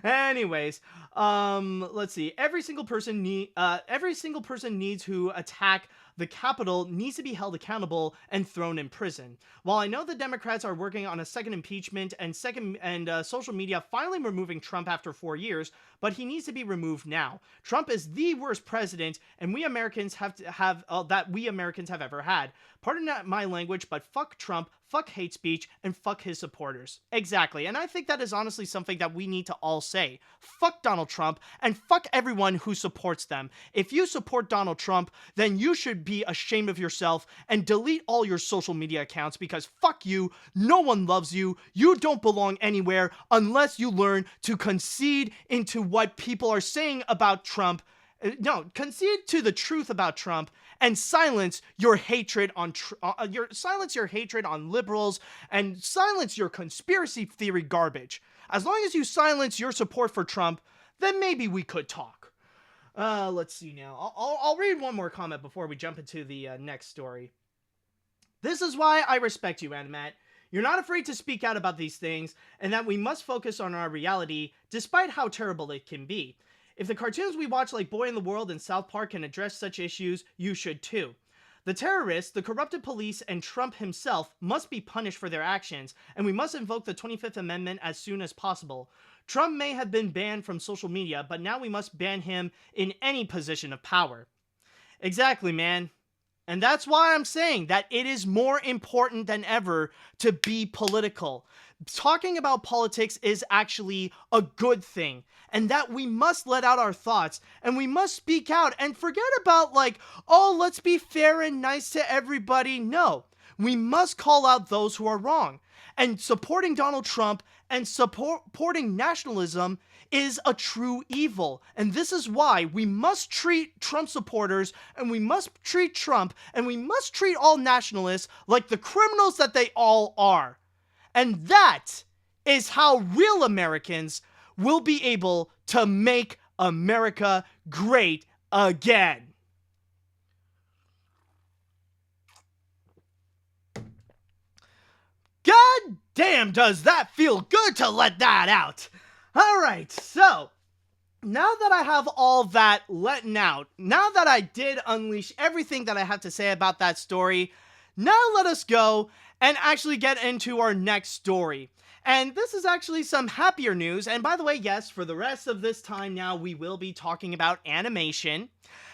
Anyways, let's see. Every single person needs who attack the Capitol needs to be held accountable and thrown in prison. While I know the Democrats are working on a second impeachment and social media finally removing Trump after 4 years, but he needs to be removed now. Trump is the worst president, and we Americans have ever had. Pardon my language, but fuck Trump, fuck hate speech, and fuck his supporters. Exactly, and I think that is honestly something that we need to all say. Fuck Donald Trump, and fuck everyone who supports them. If you support Donald Trump, then you should be ashamed of yourself and delete all your social media accounts because fuck you, no one loves you, you don't belong anywhere unless you learn to concede into what people are saying about Trump. No, concede to the truth about Trump and silence your hatred on liberals and silence your conspiracy theory garbage. As long as you silence your support for Trump, then maybe we could talk. Let's see now. I'll read one more comment before we jump into the next story. This is why I respect you, AniMat. You're not afraid to speak out about these things, and that we must focus on our reality, despite how terrible it can be. If the cartoons we watch like Boy in the World and South Park can address such issues, you should too. The terrorists, the corrupted police, and Trump himself must be punished for their actions, and we must invoke the 25th Amendment as soon as possible. Trump may have been banned from social media, but now we must ban him in any position of power. Exactly, man. And that's why I'm saying that it is more important than ever to be political. Talking about politics is actually a good thing, and that we must let out our thoughts and we must speak out and forget about oh, let's be fair and nice to everybody. No, we must call out those who are wrong. And supporting Donald Trump and supporting nationalism is a true evil. And this is why we must treat Trump supporters, and we must treat Trump, and we must treat all nationalists like the criminals that they all are. And that is how real Americans will be able to make America great again. God damn, does that feel good to let that out. All right, so now that I have all that letting out, now that I did unleash everything that I have to say about that story, now let us go and actually get into our next story. And this is actually some happier news. And by the way, yes, for the rest of this time now, we will be talking about animation.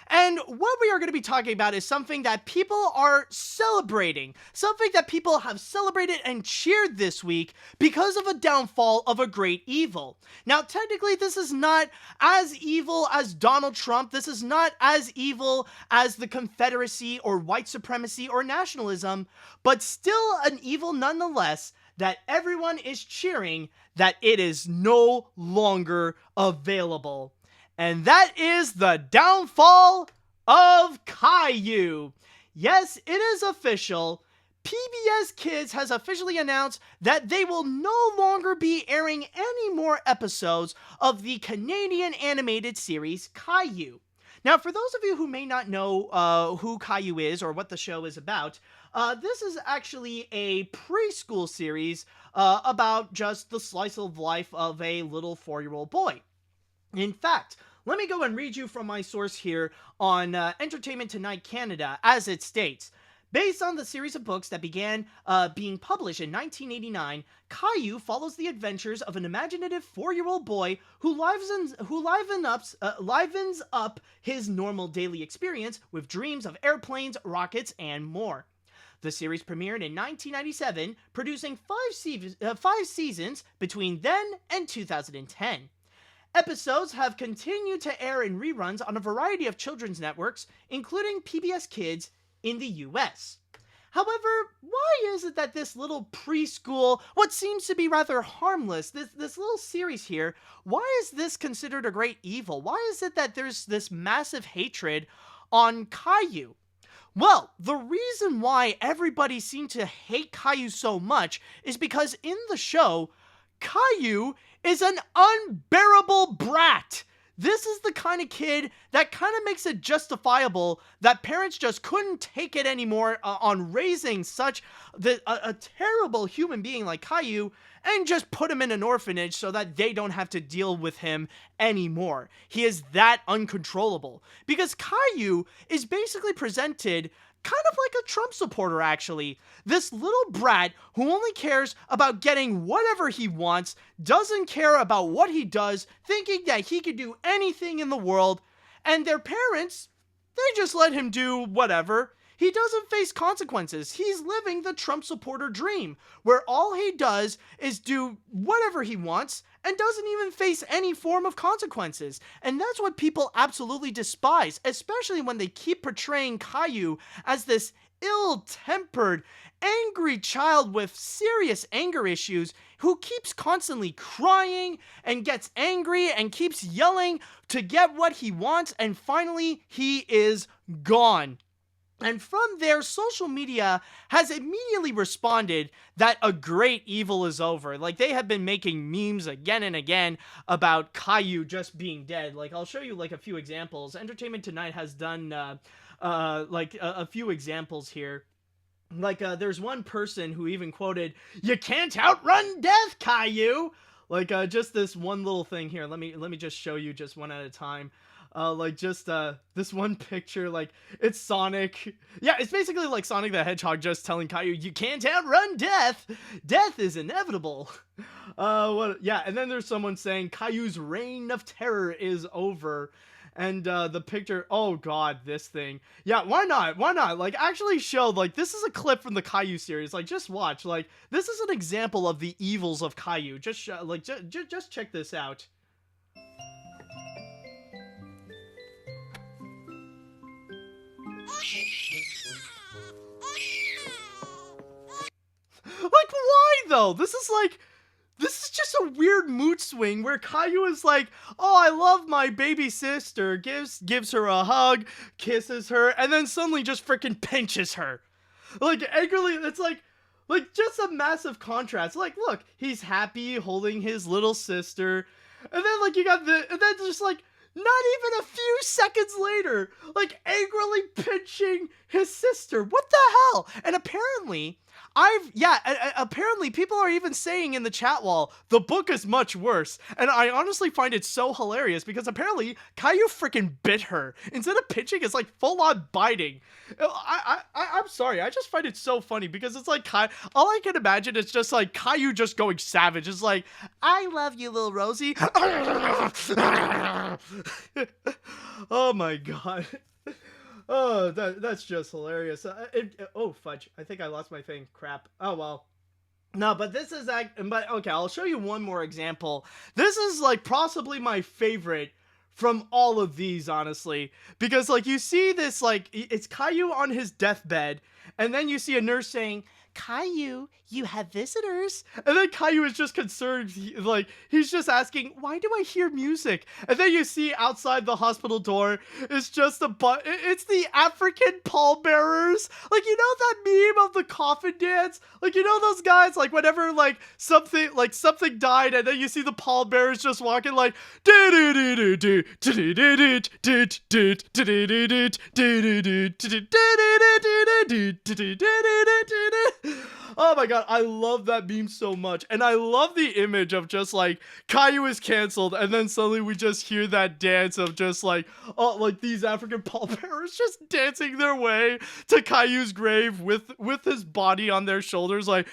And what we are going to be talking about is something that people are celebrating. Something that people have celebrated and cheered this week because of a downfall of a great evil. Now, technically, this is not as evil as Donald Trump. This is not as evil as the Confederacy or white supremacy or nationalism, but still an evil nonetheless that everyone is cheering that it is no longer available. And that is the downfall of Caillou. Yes, it is official. PBS Kids has officially announced that they will no longer be airing any more episodes of the Canadian animated series Caillou. Now, for those of you who may not know who Caillou is or what the show is about, this is actually a preschool series about just the slice of life of a little 4-year-old boy. In fact, let me go and read you from my source here on Entertainment Tonight Canada, as it states. Based on the series of books that began being published in 1989, Caillou follows the adventures of an imaginative 4-year-old boy who livens up his normal daily experience with dreams of airplanes, rockets, and more. The series premiered in 1997, producing 5 seasons between then and 2010. Episodes have continued to air in reruns on a variety of children's networks, including PBS Kids in the US. However, why is it that this little preschool, what seems to be rather harmless, this little series here, why is this considered a great evil? Why is it that there's this massive hatred on Caillou? Well, the reason why everybody seemed to hate Caillou so much is because in the show, Caillou is an unbearable brat. This is the kind of kid that kind of makes it justifiable that parents just couldn't take it anymore on raising such a terrible human being like Caillou and just put him in an orphanage so that they don't have to deal with him anymore. He is that uncontrollable. Because Caillou is basically presented kind of like a Trump supporter, actually. This little brat who only cares about getting whatever he wants, doesn't care about what he does, thinking that he could do anything in the world, and their parents, they just let him do whatever. He doesn't face consequences. He's living the Trump supporter dream, where all he does is do whatever he wants and doesn't even face any form of consequences. And that's what people absolutely despise, especially when they keep portraying Caillou as this ill-tempered, angry child with serious anger issues who keeps constantly crying and gets angry and keeps yelling to get what he wants, and finally he is gone. And from there, social media has immediately responded that a great evil is over. Like, they have been making memes again and again about Caillou just being dead. Like, I'll show you, like, a few examples. Entertainment Tonight has done, a few examples here. Like, there's one person who even quoted, "You can't outrun death, Caillou!" Like, just this one little thing here. Let me just show you just one at a time. This one picture, like, it's Sonic. Yeah, it's basically like Sonic the Hedgehog just telling Caillou, "You can't outrun death. Death is inevitable." And then there's someone saying Caillou's reign of terror is over. And the picture, oh god, this thing. Yeah, why not? Why not? Like, actually show, like, this is a clip from the Caillou series. Like, just watch. Like, this is an example of the evils of Caillou. Just just check this out. Like, why though? This is just a weird mood swing where Caillou is like, oh, I love my baby sister, gives her a hug, kisses her, and then suddenly just freaking pinches her. Like, angrily, it's like just a massive contrast. Like, look, he's happy holding his little sister, and then, like, you got and then just, like, not even a few seconds later, like, angrily pinching his sister. What the hell? And apparently, apparently people are even saying in the chat wall, the book is much worse. And I honestly find it so hilarious because apparently Caillou freaking bit her. Instead of pinching, it's like full on biting. I'm sorry. I just find it so funny because it's like, all I can imagine is just like Caillou just going savage. It's like, I love you, little Rosie. Oh my god. Oh, that's just hilarious. Oh, fudge. I think I lost my thing. Crap. Oh, well. No, but this is but okay, I'll show you one more example. This is like possibly my favorite from all of these, honestly, because like you see this, like it's Caillou on his deathbed, and then you see a nurse saying, Caillou, you have visitors. And then Caillou is just concerned. He's just asking, why do I hear music? And then you see outside the hospital door, it's just it's the African pallbearers. Like, you know that meme of the coffin dance? Like, you know those guys, like, whenever, like, something died, and then you see the pallbearers just walking, like, oh my god, I love that meme so much. And I love the image of just like Caillou is canceled, and then suddenly we just hear that dance of just like, oh, like these African pallbearers just dancing their way to Caillou's grave with his body on their shoulders, like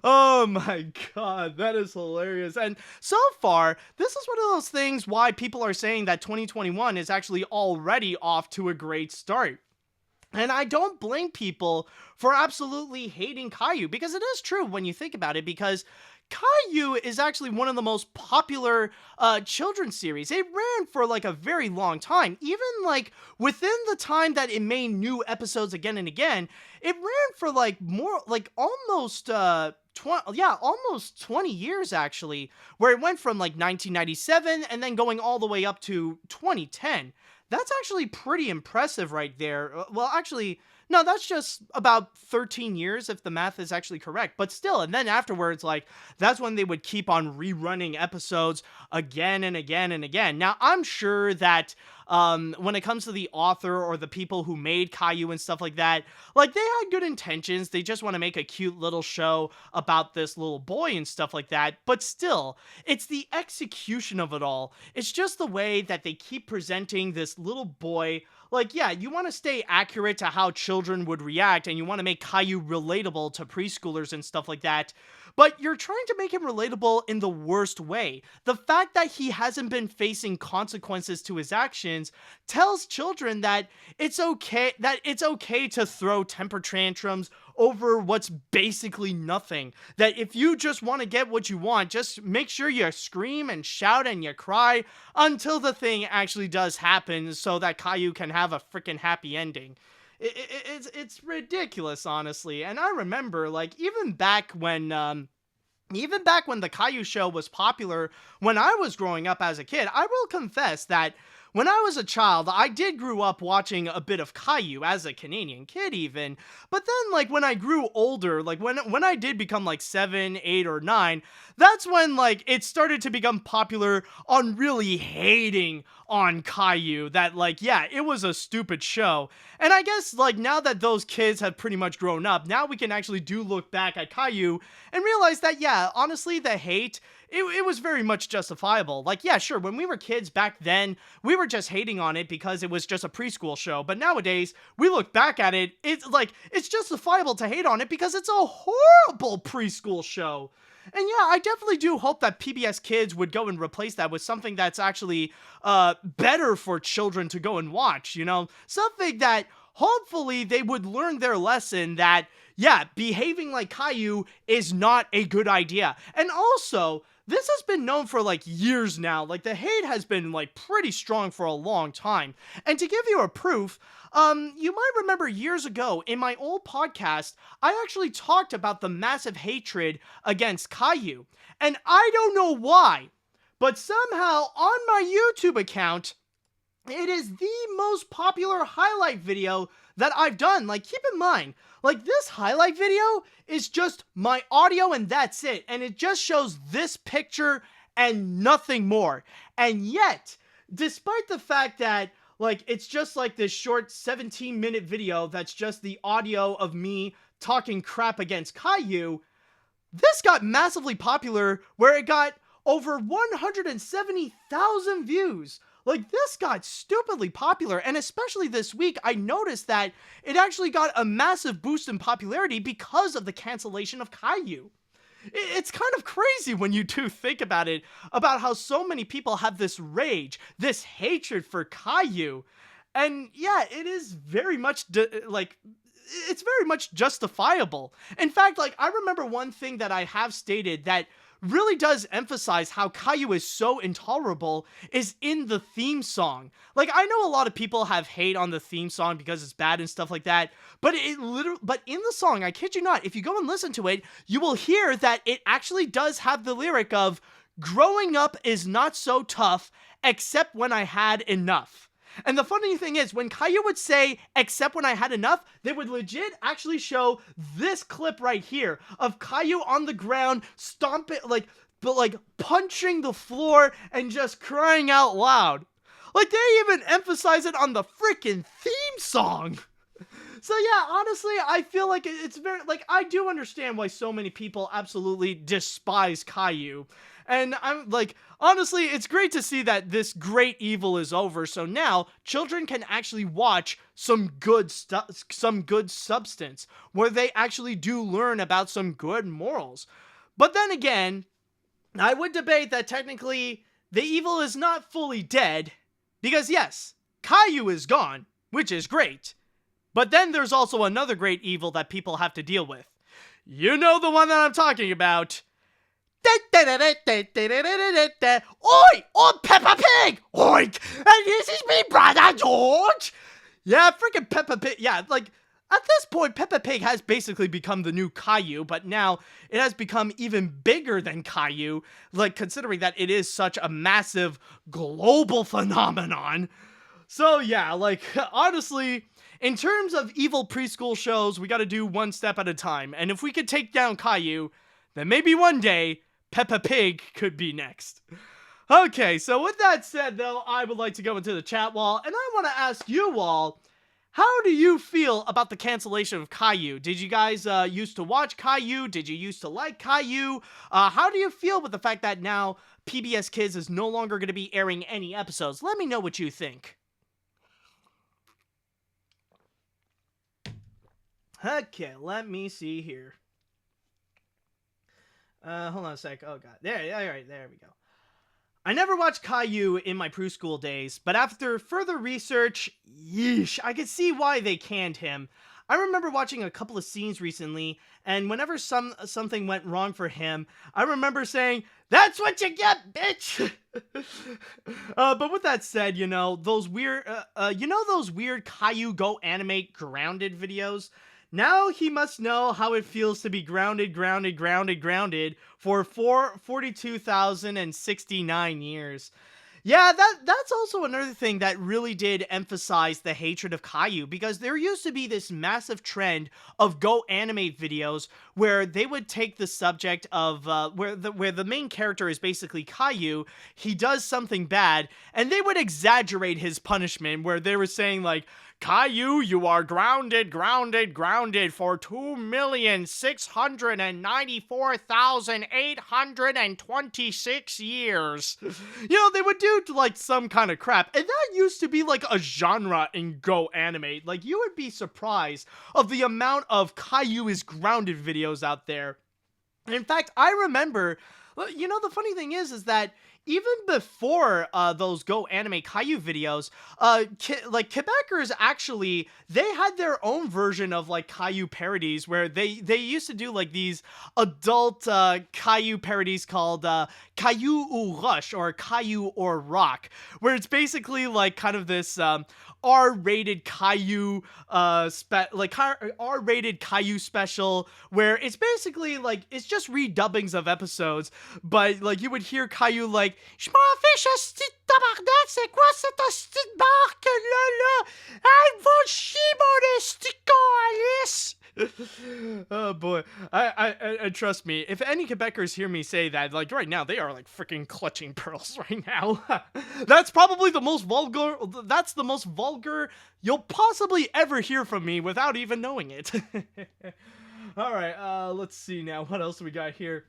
oh my god, that is hilarious. And so far, this is one of those things why people are saying that 2021 is actually already off to a great start. And I don't blame people for absolutely hating Caillou, because it is true when you think about it, because Caillou is actually one of the most popular children's series. It ran for like a very long time. Even like within the time that it made new episodes again and again, it ran for like more like almost almost 20 years actually, where it went from like 1997 and then going all the way up to 2010. That's actually pretty impressive right there. Well, actually, no, that's just about 13 years if the math is actually correct. But still, and then afterwards, like, that's when they would keep on rerunning episodes again and again and again. Now, I'm sure that when it comes to the author or the people who made Caillou and stuff like that, like, they had good intentions. They just want to make a cute little show about this little boy and stuff like that. But still, it's the execution of it all. It's just the way that they keep presenting this little boy. Like, yeah, you want to stay accurate to how children would react, and you want to make Caillou relatable to preschoolers and stuff like that, but you're trying to make him relatable in the worst way. The fact that he hasn't been facing consequences to his actions tells children that it's okay to throw temper tantrums over what's basically nothing. That if you just want to get what you want, just make sure you scream and shout and you cry until the thing actually does happen, so that Caillou can have a freaking happy ending. It's ridiculous, honestly. And I remember, like, even back when the Caillou show was popular when I was growing up as a kid, I will confess that when I was a child, I did grow up watching a bit of Caillou as a Canadian kid even. But then, like, when I grew older, like when I did become like 7, 8, or 9, that's when, like, it started to become popular on really hating on Caillou. That, like, yeah, it was a stupid show. And I guess, like, now that those kids have pretty much grown up, now we can actually look back at Caillou and realize that, yeah, honestly, the hate, it was very much justifiable. Like, yeah, sure, when we were kids back then, we were just hating on it because it was just a preschool show. But nowadays, we look back at it, it's like, it's justifiable to hate on it because it's a horrible preschool show. And yeah, I definitely do hope that PBS Kids would go and replace that with something that's actually better for children to go and watch, something that hopefully they would learn their lesson that, yeah, behaving like Caillou is not a good idea. And also, this has been known for like years now. Like the hate has been like pretty strong for a long time. And to give you a proof, you might remember years ago in my old podcast, I actually talked about the massive hatred against Caillou. And I don't know why, but somehow on my YouTube account, it is the most popular highlight video that I've done. Like, keep in mind, like, this highlight video is just my audio and that's it. And it just shows this picture and nothing more. And yet, despite the fact that, like, it's just like this short 17-minute video that's just the audio of me talking crap against Caillou, this got massively popular where it got over 170,000 views. Like, this got stupidly popular, and especially this week, I noticed that it actually got a massive boost in popularity because of the cancellation of Caillou. It's kind of crazy when you do think about it, about how so many people have this rage, this hatred for Caillou. And yeah, it is very much, it's very much justifiable. In fact, like, I remember one thing that I have stated that really does emphasize how Caillou is so intolerable is in the theme song. Like, I know a lot of people have hate on the theme song because it's bad and stuff like that, but but in the song, I kid you not, if you go and listen to it, you will hear that it actually does have the lyric of, "Growing up is not so tough, except when I had enough." And the funny thing is, when Caillou would say, "except when I had enough," they would legit actually show this clip right here of Caillou on the ground, stomping, punching the floor and just crying out loud. Like, they even emphasize it on the freaking theme song. So yeah, honestly, I feel like it's very, like, I do understand why so many people absolutely despise Caillou. And I'm like, honestly, it's great to see that this great evil is over. So now children can actually watch some good substance where they actually do learn about some good morals. But then again, I would debate that technically the evil is not fully dead because yes, Caillou is gone, which is great. But then there's also another great evil that people have to deal with. You know the one that I'm talking about. Oi! Oh, Peppa Pig! Oink! And this is me, brother George! Yeah, freaking Peppa Pig. Yeah, like, at this point, Peppa Pig has basically become the new Caillou, but now it has become even bigger than Caillou, like, considering that it is such a massive global phenomenon. So yeah, like, honestly, in terms of evil preschool shows, we gotta do one step at a time. And if we could take down Caillou, then maybe one day, Peppa Pig could be next. Okay, so with that said, though, I would like to go into the chat wall, and I want to ask you all, how do you feel about the cancellation of Caillou? Did you guys used to watch Caillou? Did you used to like Caillou? How do you feel with the fact that now PBS Kids is no longer going to be airing any episodes? Let me know what you think. Okay, let me see here. Hold on a sec. Oh god. Alright, there we go. I never watched Caillou in my preschool days, but after further research, yeesh, I could see why they canned him. I remember watching a couple of scenes recently, and whenever something went wrong for him, I remember saying, "That's what you get, bitch!" But with that said, those weird, those weird Caillou Go Animate Grounded videos? Now he must know how it feels to be grounded for 42,069 years. Yeah, that's also another thing that really did emphasize the hatred of Caillou, because there used to be this massive trend of Go Animate videos where they would take the subject of where the main character is basically Caillou, he does something bad, and they would exaggerate his punishment, where they were saying like, "Caillou, you are grounded for 2,694,826 years. They would do like some kind of crap. And that used to be like a genre in Go Animate. Like, you would be surprised of the amount of Caillou is grounded videos out there. In fact, I remember, the funny thing is that even before those Go Anime Caillou videos, Quebecers actually, they had their own version of like Caillou parodies where they used to do like these adult Caillou parodies called Caillou ou Rush or Caillou or Rock, where it's basically like kind of this R-rated Caillou R-rated Caillou special where it's basically like it's just redubbings of episodes, but like you would hear Caillou like je m'en fiche asti de tabarnak, c'est quoi cette asti de barque là là, elle va chier mon esti calice. Oh boy, I trust me, if any Quebecers hear me say that, like right now, they are like freaking clutching pearls right now. That's probably the most vulgar. That's the most vulgar you'll possibly ever hear from me without even knowing it. All right, let's see now. What else do we got here?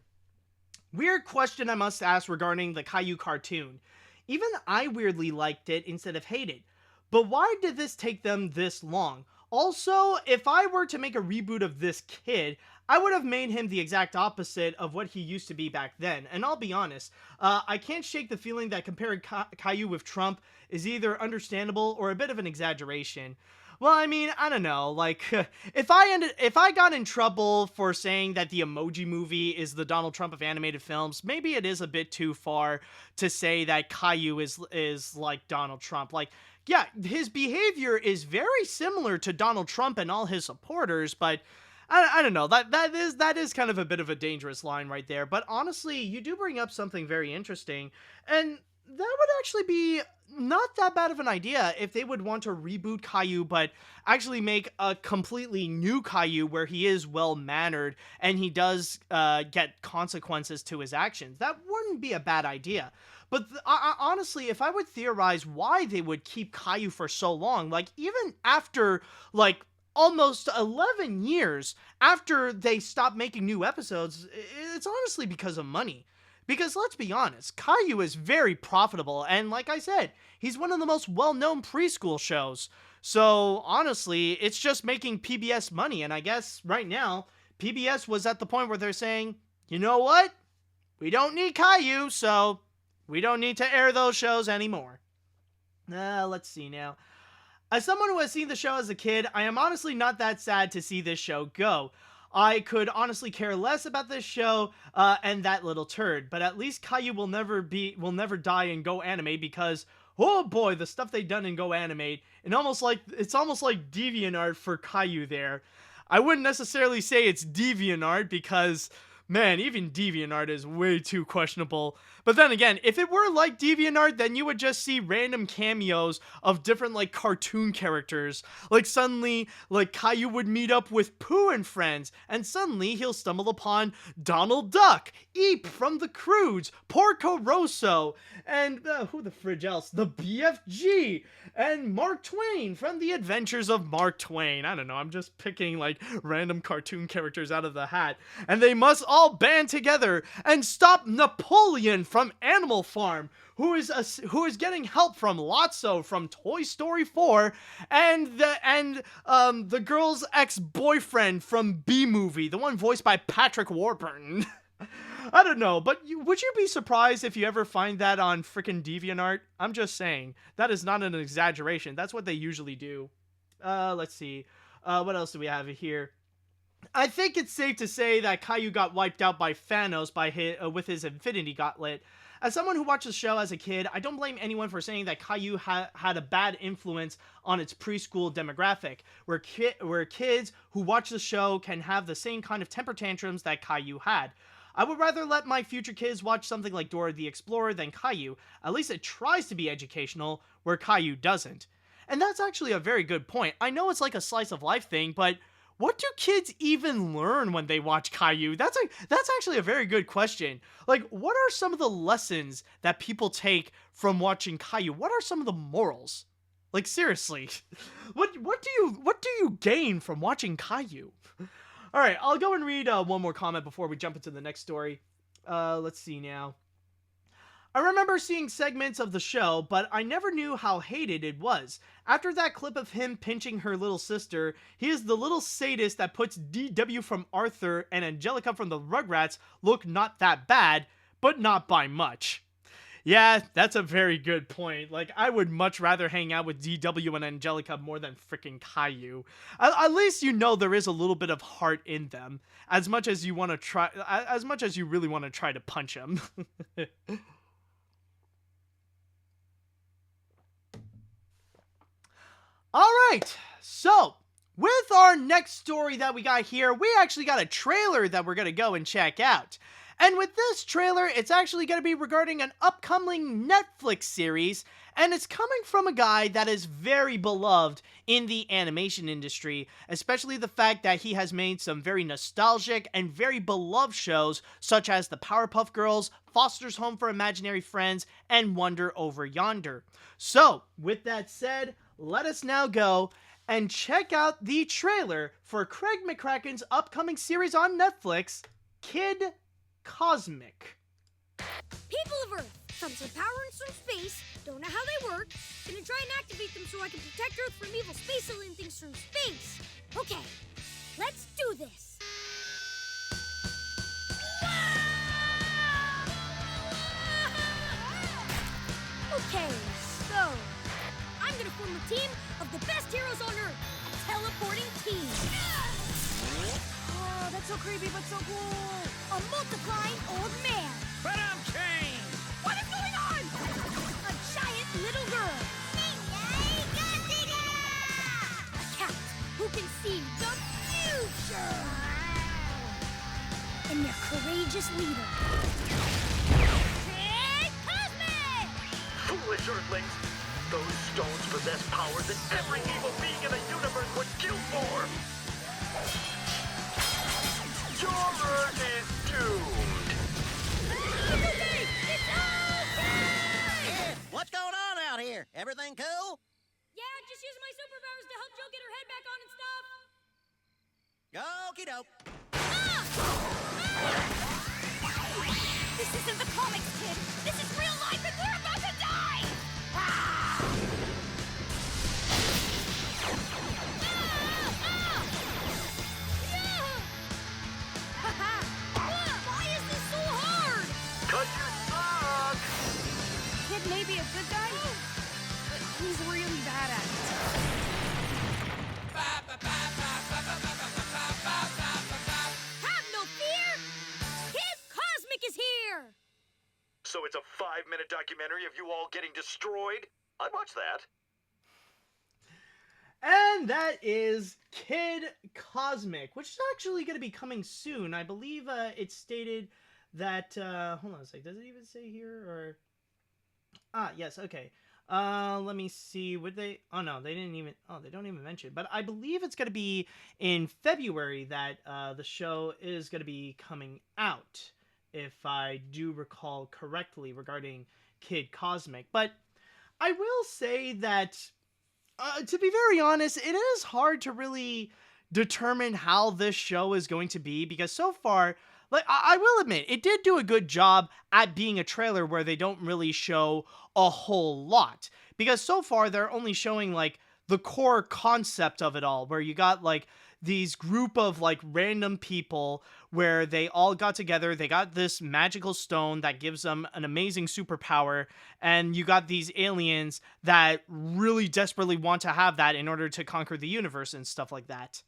Weird question I must ask regarding the Caillou cartoon. Even I weirdly liked it instead of hated. But why did this take them this long? Also, if I were to make a reboot of this kid, I would have made him the exact opposite of what he used to be back then. And I'll be honest, I can't shake the feeling that comparing Caillou with Trump is either understandable or a bit of an exaggeration. Well, I mean, I don't know. Like, if I got in trouble for saying that the Emoji Movie is the Donald Trump of animated films, maybe it is a bit too far to say that Caillou is like Donald Trump. Like, yeah, his behavior is very similar to Donald Trump and all his supporters, but I don't know. That is kind of a bit of a dangerous line right there. But honestly, you do bring up something very interesting, and that would actually be not that bad of an idea if they would want to reboot Caillou, but actually make a completely new Caillou where he is well-mannered and he does get consequences to his actions. That wouldn't be a bad idea. But honestly, if I would theorize why they would keep Caillou for so long, like even after like almost 11 years after they stopped making new episodes, it's honestly because of money. Because let's be honest, Caillou is very profitable, and like I said, he's one of the most well-known preschool shows. So honestly, it's just making PBS money, and I guess right now, PBS was at the point where they're saying, you know what? We don't need Caillou, so we don't need to air those shows anymore. Let's see now. As someone who has seen the show as a kid, I am honestly not that sad to see this show go. I could honestly care less about this show and that little turd, but at least Caillou will never die in Go Anime because, oh boy, the stuff they've done in Go Animate, and it's almost like DeviantArt for Caillou there. I wouldn't necessarily say it's DeviantArt because, man, even DeviantArt is way too questionable. But then again, if it were like DeviantArt, then you would just see random cameos of different, like, cartoon characters. Like, suddenly, like, Caillou would meet up with Pooh and friends, and suddenly he'll stumble upon Donald Duck, Eep from the Croods, Porco Rosso, and, who the fridge else? The BFG, and Mark Twain from The Adventures of Mark Twain. I don't know, I'm just picking, like, random cartoon characters out of the hat. And they must all band together and stop Napoleon from Animal Farm, who is getting help from Lotso from Toy Story 4, and the girl's ex-boyfriend from B-Movie, the one voiced by Patrick Warburton. I don't know, but would you be surprised if you ever find that on frickin' DeviantArt? I'm just saying, that is not an exaggeration. That's what they usually do. Let's see. What else do we have here? I think it's safe to say that Caillou got wiped out by Thanos with his Infinity Gauntlet. As someone who watched the show as a kid, I don't blame anyone for saying that Caillou had a bad influence on its preschool demographic, where kids who watch the show can have the same kind of temper tantrums that Caillou had. I would rather let my future kids watch something like Dora the Explorer than Caillou. At least it tries to be educational, where Caillou doesn't. And that's actually a very good point. I know it's like a slice of life thing, but what do kids even learn when they watch Caillou? That's actually a very good question. Like, what are some of the lessons that people take from watching Caillou? What are some of the morals? Like, seriously, what do you gain from watching Caillou? All right, I'll go and read one more comment before we jump into the next story. Let's see now. I remember seeing segments of the show, but I never knew how hated it was. After that clip of him pinching her little sister, he is the little sadist that puts DW from Arthur and Angelica from the Rugrats look not that bad, but not by much. Yeah, that's a very good point. Like, I would much rather hang out with DW and Angelica more than freaking Caillou. At least you know there is a little bit of heart in them, as much as you want to try, as much as you really want to try to punch him. All right, so with our next story that we got here, we actually got a trailer that we're going to go and check out. And with this trailer, it's actually going to be regarding an upcoming Netflix series, and it's coming from a guy that is very beloved in the animation industry, especially the fact that he has made some very nostalgic and very beloved shows such as The Powerpuff Girls, Foster's Home for Imaginary Friends, and Wonder Over Yonder. So, with that said, let us now go and check out the trailer for Craig McCracken's upcoming series on Netflix, Kid Cosmic. People of Earth, some powers from space, don't know how they work. Gonna try and activate them so I can protect Earth from evil space alien things from space. Okay, let's do this. Okay, so I'm gonna form a team of the best heroes on Earth, a teleporting team. Oh, that's so creepy but so cool. A multiplying old man. But I'm changed! What is going on? A giant little girl. A cat who can see the future. And their courageous leader. Kid Cosmic! Foolish Earthlings! Those stones possess power that every evil being in the universe would kill for! Your Earth is doomed! It's okay! It's okay! What's going on out here? Everything cool? Yeah, just using my superpowers to help Joe get her head back on and stuff. Okie doke. This isn't the comics, kid. This is real life and we're about to die! Why is this so hard? 'Cause you suck! Kid may be a good guy, but he's really bad at it. Have no fear! Kid Cosmic is here! So it's a 5-minute documentary of you all getting destroyed? I'd watch that. And that is Kid Cosmic, which is actually going to be coming soon. I believe it's stated that, hold on a sec, does it even say here, or, yes, okay. Let me see, would they, oh no, they didn't even, oh, they don't even mention it, but I believe it's going to be in February that, the show is going to be coming out, if I do recall correctly regarding Kid Cosmic. But I will say that, to be very honest, it is hard to really determine how this show is going to be, because so far, like, I will admit, it did do a good job at being a trailer where they don't really show a whole lot, because so far they're only showing like the core concept of it all, where you got like these group of like random people where they all got together, they got this magical stone that gives them an amazing superpower, and you got these aliens that really desperately want to have that in order to conquer the universe and stuff like that.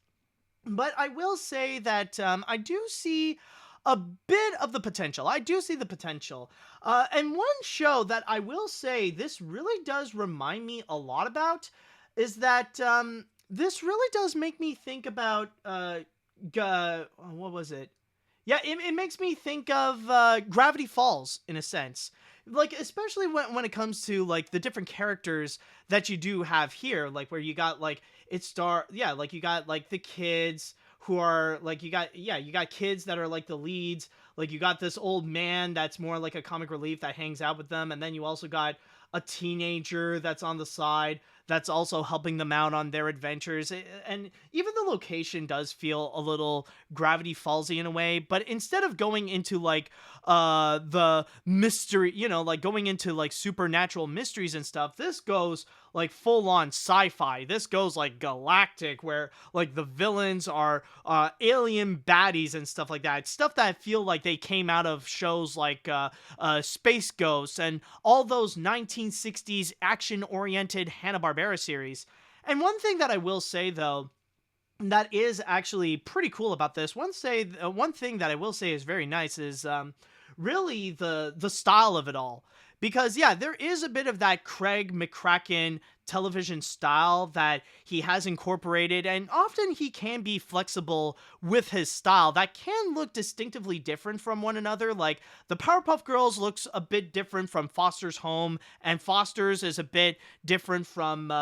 But I will say that I do see a bit of the potential. I do see the potential. And one show that I will say this really does remind me a lot about is that this really does make me think about, what was it? Yeah, it makes me think of Gravity Falls, in a sense. Like, especially when it comes to, like, the different characters that you do have here. Like, where you got, like, like, you got, like, the kids who are, like, you got kids that are, like, the leads. Like, you got this old man that's more like a comic relief that hangs out with them. And then you also got a teenager that's on the side that's also helping them out on their adventures. And even the location does feel a little Gravity Fallsy in a way, but instead of going into like the mystery, like going into like supernatural mysteries and stuff, this goes like full on sci-fi. This goes like galactic, where like the villains are alien baddies and stuff like that. It's stuff that I feel like they came out of shows like Space Ghost and all those 1960s action-oriented Hanna-Barbera series. And one thing that I will say though, that is actually pretty cool about this, one thing that I will say is very nice is really the style of it all. Because, yeah, there is a bit of that Craig McCracken television style that he has incorporated, and often he can be flexible with his style that can look distinctively different from one another. Like, the Powerpuff Girls looks a bit different from Foster's Home, and Foster's is a bit different from...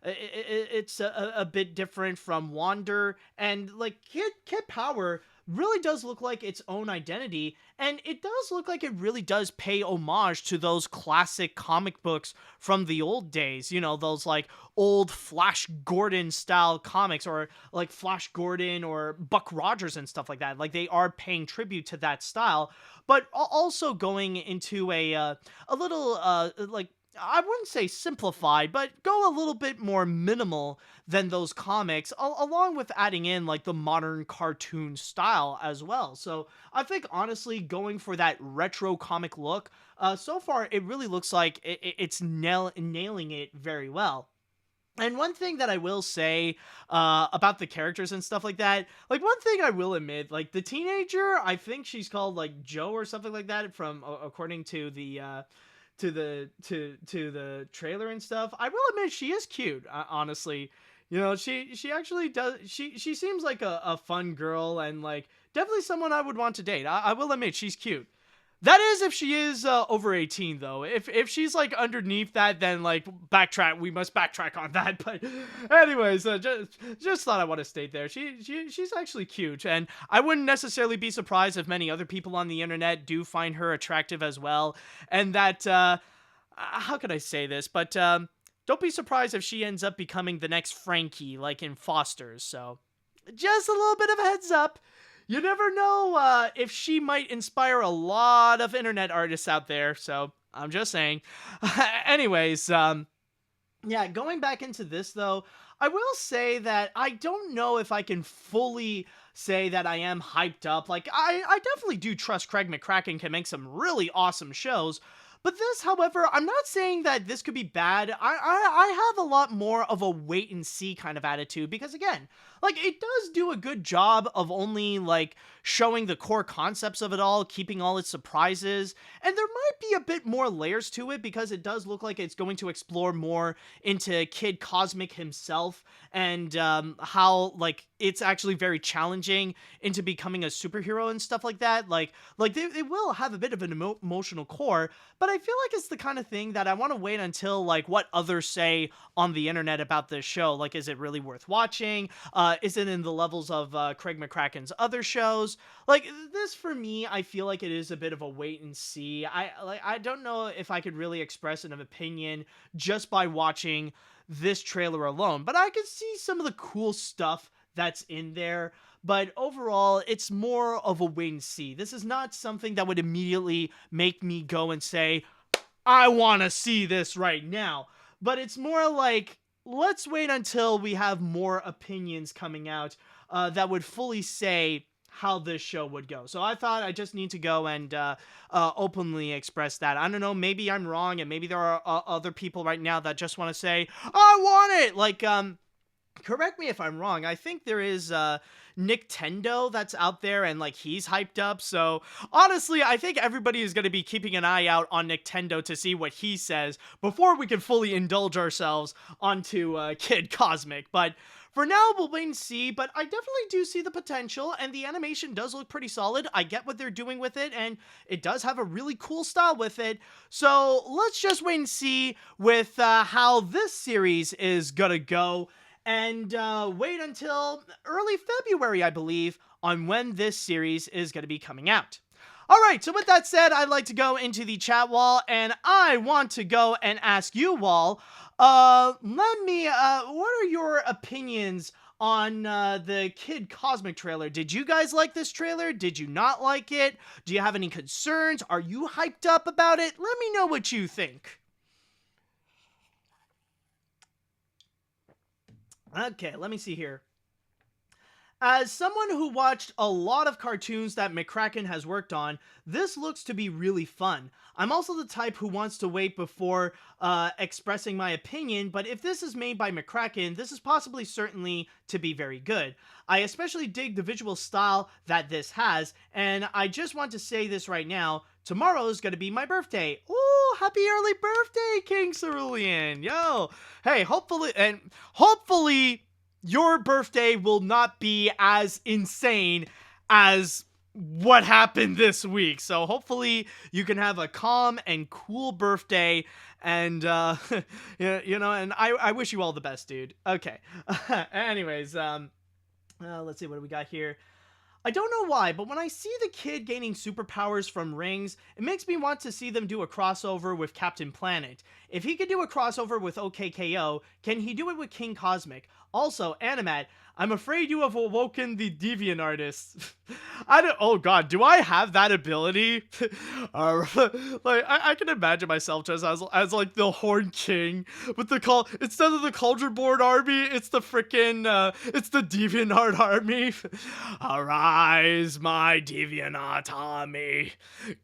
it's a bit different from Wander, and like Kid Power really does look like its own identity, and it does look like it really does pay homage to those classic comic books from the old days, those like old Flash Gordon style comics, or like Flash Gordon or Buck Rogers and stuff like that. Like, they are paying tribute to that style, but also going into a little like, I wouldn't say simplified, but go a little bit more minimal than those comics, along with adding in like the modern cartoon style as well. So I think honestly going for that retro comic look, so far it really looks like it's nailing it very well. And one thing that I will say about the characters and stuff like that, like one thing I will admit, like the teenager, I think she's called like Joe or something like that, from according to the to the trailer and stuff. I will admit she is cute, honestly. She actually does, she seems like a fun girl, and like definitely someone I would want to date. I will admit she's cute. That is if she is over 18 though. If she's like underneath that, then like we must backtrack on that. But anyways, just thought I want to state there. She's actually cute, and I wouldn't necessarily be surprised if many other people on the internet do find her attractive as well. And that how could I say this? But don't be surprised if she ends up becoming the next Frankie, like in Foster's. So just a little bit of a heads up. You never know if she might inspire a lot of internet artists out there, so I'm just saying. Anyways, yeah, going back into this, though, I will say that I don't know if I can fully say that I am hyped up. Like, I definitely do trust Craig McCracken can make some really awesome shows. But this, however, I'm not saying that this could be bad. I have a lot more of a wait and see kind of attitude, because again, like, it does do a good job of only like showing the core concepts of it all, keeping all its surprises, and there might be a bit more layers to it, because it does look like it's going to explore more into Kid Cosmic himself, and how like it's actually very challenging into becoming a superhero and stuff like that. Like they will have a bit of an emotional core, but I feel like it's the kind of thing that I want to wait until like what others say on the internet about this show. Like, is it really worth watching? Is it in the levels of Craig McCracken's other shows? Like, this for me, I feel like it is a bit of a wait and see. I don't know if I could really express an opinion just by watching this trailer alone, but I could see some of the cool stuff that's in there. But overall, it's more of a wait and see. This is not something that would immediately make me go and say, I want to see this right now. But it's more like, let's wait until we have more opinions coming out that would fully say how this show would go. So I thought I just need to go and openly express that. I don't know, maybe I'm wrong, and maybe there are other people right now that just want to say, I want it! Like, correct me if I'm wrong, I think there is Nintendo that's out there, and like he's hyped up. So honestly, I think everybody is going to be keeping an eye out on Nintendo to see what he says before we can fully indulge ourselves onto Kid Cosmic. But for now, we'll wait and see, but I definitely do see the potential, and the animation does look pretty solid. I get what they're doing with it, and it does have a really cool style with it. So let's just wait and see with how this series is gonna go, and wait until early February, I believe, on when this series is going to be coming out. All right, so with that said, I'd like to go into the chat wall, and I want to go and ask you all, what are your opinions on the Kid Cosmic trailer? Did you guys like this trailer? Did you not like it? Do you have any concerns? Are you hyped up about it? Let me know what you think. Okay, let me see here. As someone who watched a lot of cartoons that McCracken has worked on, this looks to be really fun. I'm also the type who wants to wait before expressing my opinion, but if this is made by McCracken, this is possibly certainly to be very good. I especially dig the visual style that this has, and I just want to say this right now, tomorrow is going to be my birthday. Ooh, happy early birthday, King Cerulean. Yo, hey, hopefully your birthday will not be as insane as what happened this week. So hopefully you can have a calm and cool birthday, and and I wish you all the best, dude. Okay. Anyways, let's see what we got here. I don't know why, but when I see the kid gaining superpowers from rings, it makes me want to see them do a crossover with Captain Planet. If he could do a crossover with OKKO, can he do it with King Cosmic? Also, AniMat, I'm afraid you have awoken the deviant artist. Oh god, do I have that ability? I can imagine myself just as like the Horned King with the instead of the Cauldron Board army, it's the frickin' it's the DeviantArt army. Arise, my DeviantArt army.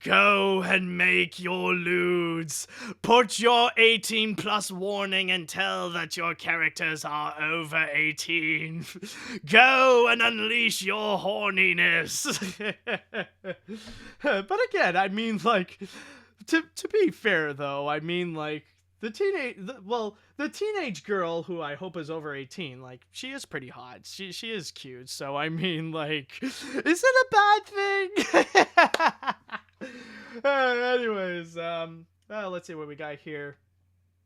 Go and make your lewds. Put your 18 plus warning and tell that your characters are over 18. Go and unleash your horniness. But again, I mean, like, to be fair though, I mean, like, the teenage girl who I hope is over 18, like, she is pretty hot. She is cute. So I mean, like, is it a bad thing? Anyways, let's see what we got here.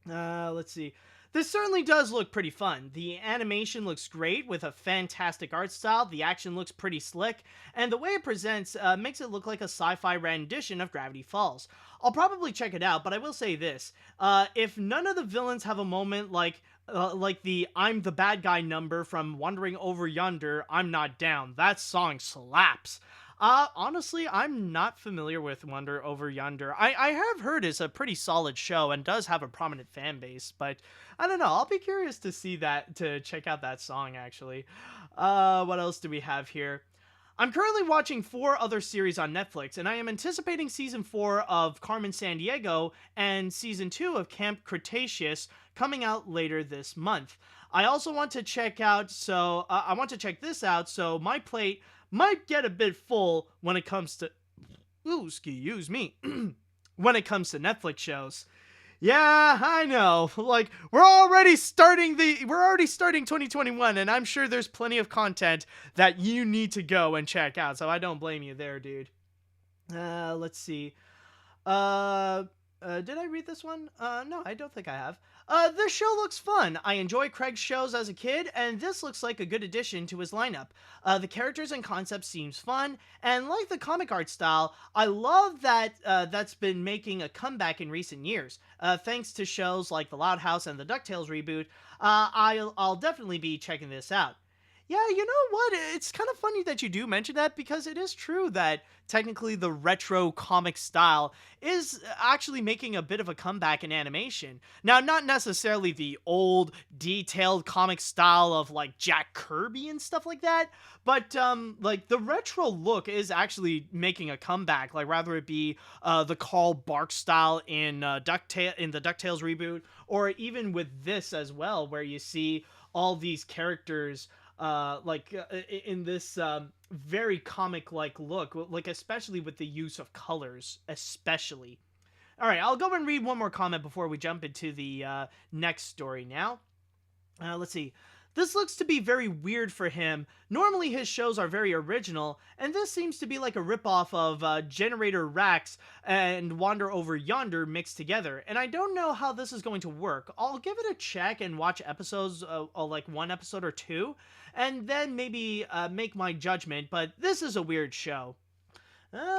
Let's see. This certainly does look pretty fun. The animation looks great with a fantastic art style, the action looks pretty slick, and the way it presents makes it look like a sci-fi rendition of Gravity Falls. I'll probably check it out, but I will say this. If none of the villains have a moment like the I'm the bad guy number from Wandering Over Yonder, I'm Not Down, that song slaps. Honestly, I'm not familiar with Wonder Over Yonder. I have heard it's a pretty solid show and does have a prominent fan base, but I don't know. I'll be curious to see that, to check out that song, actually. What else do we have here? I'm currently watching 4 other series on Netflix, and I am anticipating Season 4 of Carmen Sandiego and Season 2 of Camp Cretaceous coming out later this month. I also want to check this out, so my plate might get a bit full when it comes to excuse me when it comes to Netflix shows. Yeah, I know. Like, we're already starting 2021, and I'm sure there's plenty of content that you need to go and check out, so I don't blame you there, dude. Let's see. Did I read this one? No, I don't think I have. This show looks fun. I enjoy Craig's shows as a kid, and this looks like a good addition to his lineup. The characters and concept seems fun, and like the comic art style, I love that that's been making a comeback in recent years. Thanks to shows like The Loud House and the DuckTales reboot, I'll definitely be checking this out. Yeah, you know what? It's kind of funny that you do mention that, because it is true that technically the retro comic style is actually making a bit of a comeback in animation. Now, not necessarily the old, detailed comic style of, like, Jack Kirby and stuff like that, but, like, the retro look is actually making a comeback, like, rather it be the Carl Barks style in the DuckTales reboot, or even with this as well, where you see all these characters in this very comic-like look, like, especially with the use of colors, especially. All right, I'll go and read one more comment before we jump into the next story now. Let's see. This looks to be very weird for him. Normally his shows are very original, and this seems to be like a ripoff of Generator Rex and Wander Over Yonder mixed together, and I don't know how this is going to work. I'll give it a check and watch episodes, like 1 episode or 2, and then maybe make my judgment, but this is a weird show.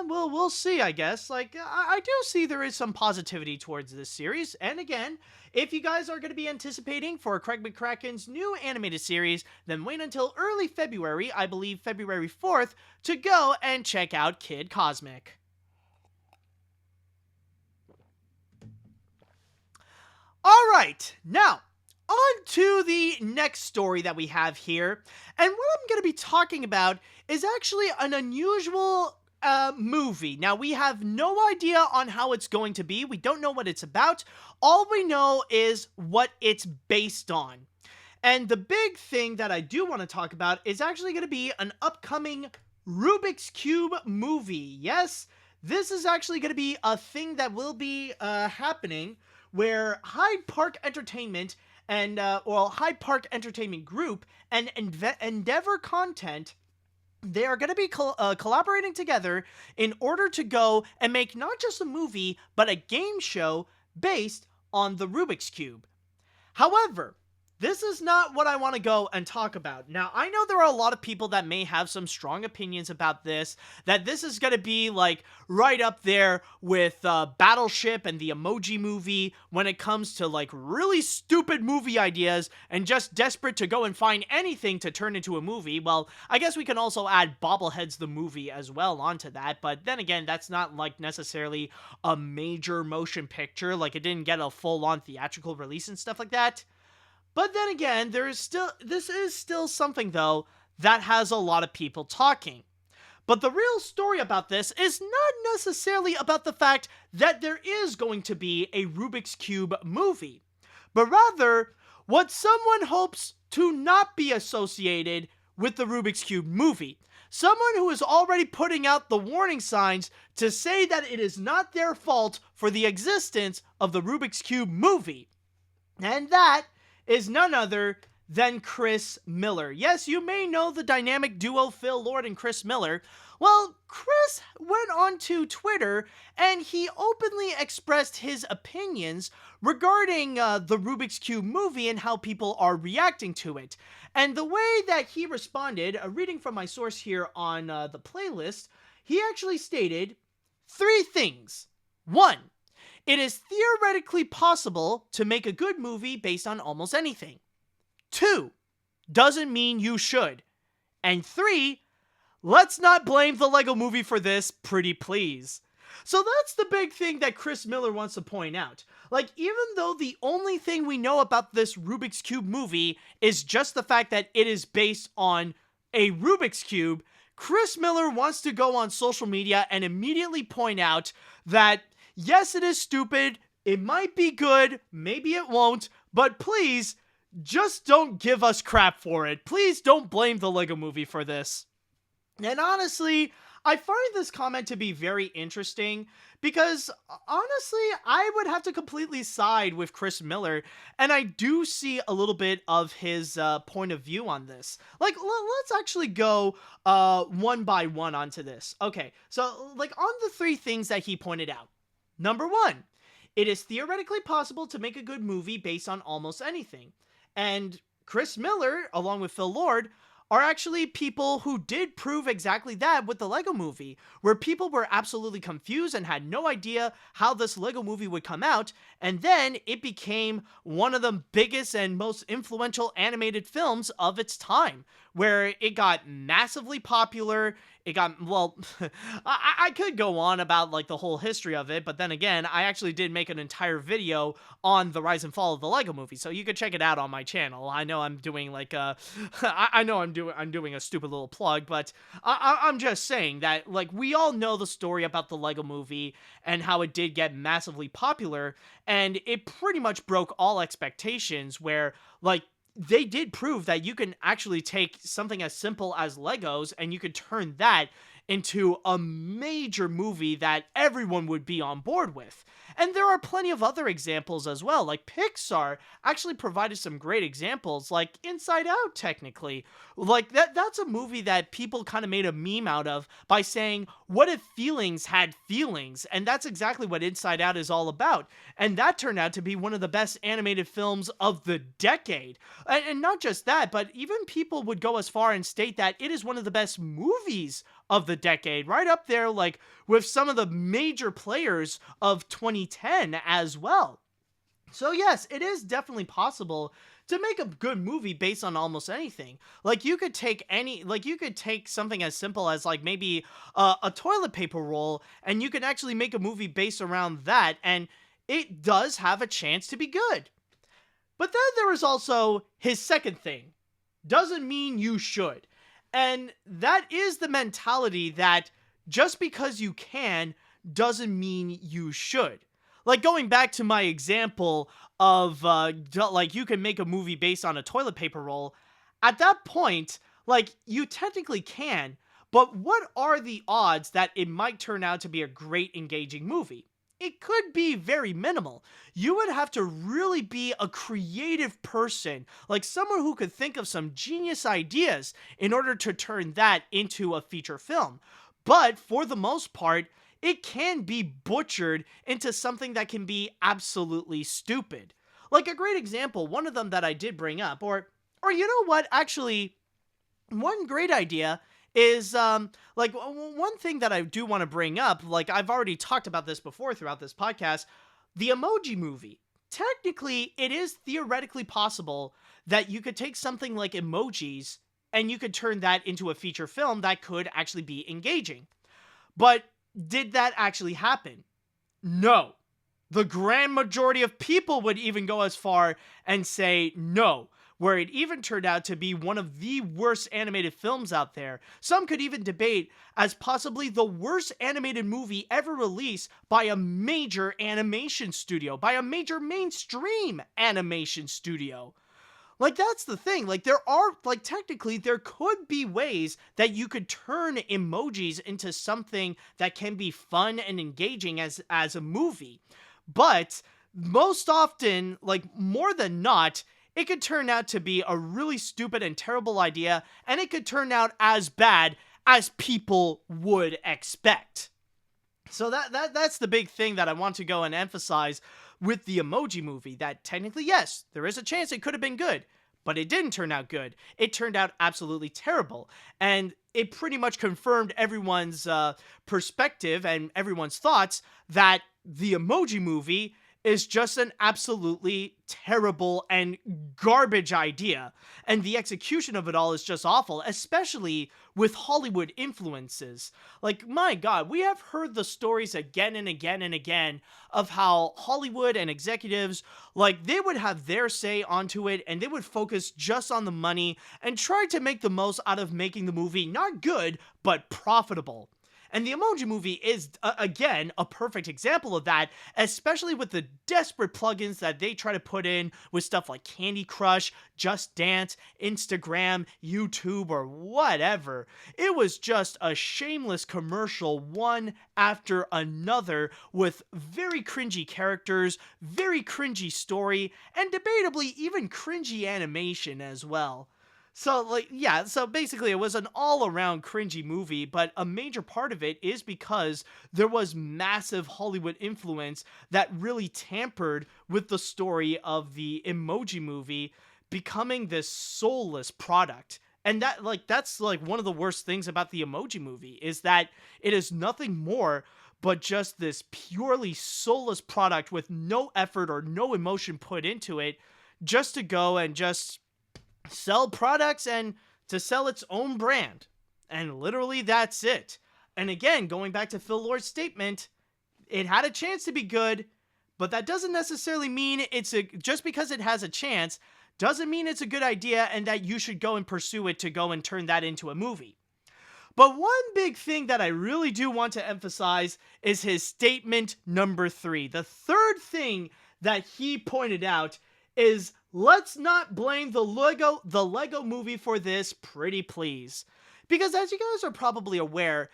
We'll see, I guess. Like, I do see there is some positivity towards this series. And again, if you guys are going to be anticipating for Craig McCracken's new animated series, then wait until early February, I believe February 4th, to go and check out Kid Cosmic. All right, now, on to the next story that we have here. And what I'm going to be talking about is actually an unusual movie. Now, we have no idea on how it's going to be. We don't know what it's about. All we know is what it's based on. And the big thing that I do want to talk about is actually going to be an upcoming Rubik's Cube movie. Yes, this is actually going to be a thing that will be happening where Hyde Park Entertainment and Hyde Park Entertainment Group and Endeavor Content, they are going to be collaborating together in order to go and make not just a movie, but a game show based on the Rubik's Cube. However, this is not what I want to go and talk about. Now, I know there are a lot of people that may have some strong opinions about this, that this is going to be like right up there with Battleship and the Emoji Movie when it comes to like really stupid movie ideas and just desperate to go and find anything to turn into a movie. Well, I guess we can also add Bobbleheads the movie as well onto that, but then again, that's not like necessarily a major motion picture, like it didn't get a full-on theatrical release and stuff like that. But then again, this is still something, though, that has a lot of people talking. But the real story about this is not necessarily about the fact that there is going to be a Rubik's Cube movie, but rather what someone hopes to not be associated with the Rubik's Cube movie. Someone who is already putting out the warning signs to say that it is not their fault for the existence of the Rubik's Cube movie. And that is none other than Chris Miller. Yes, you may know the dynamic duo Phil Lord and Chris Miller. Well, Chris went onto Twitter and he openly expressed his opinions regarding the Rubik's Cube movie and how people are reacting to it. And the way that he responded, reading from my source here on the playlist, he actually stated 3 things. 1. It is theoretically possible to make a good movie based on almost anything. 2. Doesn't mean you should. And 3. Let's not blame the Lego movie for this, pretty please. So that's the big thing that Chris Miller wants to point out. Like, even though the only thing we know about this Rubik's Cube movie is just the fact that it is based on a Rubik's Cube, Chris Miller wants to go on social media and immediately point out that yes, it is stupid, it might be good, maybe it won't, but please, just don't give us crap for it. Please don't blame the Lego movie for this. And honestly, I find this comment to be very interesting because, honestly, I would have to completely side with Chris Miller, and I do see a little bit of his point of view on this. Like, let's actually go one by one onto this. Okay, so, like, on the 3 things that he pointed out. Number 1, it is theoretically possible to make a good movie based on almost anything. And Chris Miller, along with Phil Lord, are actually people who did prove exactly that with the Lego movie, where people were absolutely confused and had no idea how this Lego movie would come out, and then it became one of the biggest and most influential animated films of its time, where it got massively popular. It got, well, I could go on about, like, the whole history of it, but then again, I actually did make an entire video on the rise and fall of the Lego movie, so you could check it out on my channel. I know I'm doing, like, I know I'm doing a stupid little plug, but I'm just saying that, like, we all know the story about the Lego movie and how it did get massively popular, and it pretty much broke all expectations where, like, they did prove that you can actually take something as simple as Legos and you could turn that into a major movie that everyone would be on board with. And there are plenty of other examples as well. Like, Pixar actually provided some great examples, like Inside Out, technically. Like, that's a movie that people kind of made a meme out of by saying, what if feelings had feelings? And that's exactly what Inside Out is all about. And that turned out to be one of the best animated films of the decade. And not just that, but even people would go as far and state that it is one of the best movies of the decade, right up there like with some of the major players of 2010 as well. So yes, it is definitely possible to make a good movie based on almost anything. Like you could take something as simple as like maybe a toilet paper roll, and you could actually make a movie based around that, and it does have a chance to be good. But then there is also his second thing. Doesn't mean you should. And that is the mentality that just because you can doesn't mean you should. Like going back to my example of like you can make a movie based on a toilet paper roll, at that point, like you technically can, but what are the odds that it might turn out to be a great engaging movie? It could be very minimal. You would have to really be a creative person, like someone who could think of some genius ideas in order to turn that into a feature film. But for the most part, it can be butchered into something that can be absolutely stupid. Like a great example, one of them that I did bring up, or you know what, actually, one great idea is, like, one thing that I do want to bring up, like, I've already talked about this before throughout this podcast, the Emoji Movie. Technically, it is theoretically possible that you could take something like emojis and you could turn that into a feature film that could actually be engaging. But did that actually happen? No. The grand majority of people would even go as far and say no, where it even turned out to be one of the worst animated films out there. Some could even debate as possibly the worst animated movie ever released by a major animation studio, by a major mainstream animation studio. Like, that's the thing. Like, there are, like, technically, there could be ways that you could turn emojis into something that can be fun and engaging as a movie. But most often, like, more than not, it could turn out to be a really stupid and terrible idea, and it could turn out as bad as people would expect. So that's the big thing that I want to go and emphasize with the Emoji Movie, that technically, yes, there is a chance it could have been good, but it didn't turn out good. It turned out absolutely terrible, and it pretty much confirmed everyone's perspective and everyone's thoughts that the Emoji Movie is just an absolutely terrible and garbage idea, and the execution of it all is just awful, especially with Hollywood influences. Like, my God, we have heard the stories again and again and again of how Hollywood and executives, like, they would have their say onto it, and they would focus just on the money and try to make the most out of making the movie not good, but profitable. And the Emoji Movie is, again, a perfect example of that, especially with the desperate plugins that they try to put in with stuff like Candy Crush, Just Dance, Instagram, YouTube, or whatever. It was just a shameless commercial, one after another, with very cringy characters, very cringy story, and debatably even cringy animation as well. So, like, yeah, so basically it was an all-around cringy movie, but a major part of it is because there was massive Hollywood influence that really tampered with the story of the Emoji Movie becoming this soulless product. And that's one of the worst things about the Emoji Movie, is that it is nothing more but just this purely soulless product with no effort or no emotion put into it, just to go and just sell products and to sell its own brand. And literally that's it. And again, going back to Phil Lord's statement, it had a chance to be good, but that doesn't necessarily mean just because it has a chance doesn't mean it's a good idea and that you should go and pursue it to go and turn that into a movie. But one big thing that I really do want to emphasize is his statement number 3. The third thing that he pointed out is, let's not blame the Lego Movie for this, pretty please. Because as you guys are probably aware,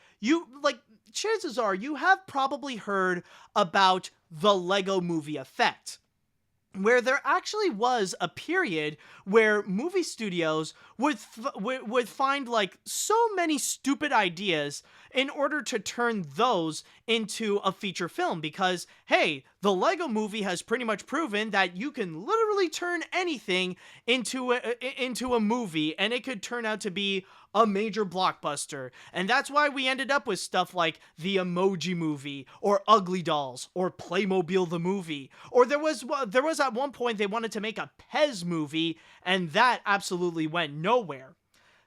chances are you have probably heard about the Lego Movie effect, where there actually was a period where movie studios would find like so many stupid ideas in order to turn those into a feature film, because hey, the Lego Movie has pretty much proven that you can literally turn anything into a movie, and it could turn out to be a major blockbuster. And that's why we ended up with stuff like the Emoji Movie, or Ugly Dolls, or Playmobil the Movie. Or there was at one point they wanted to make a Pez movie, and that absolutely went nowhere.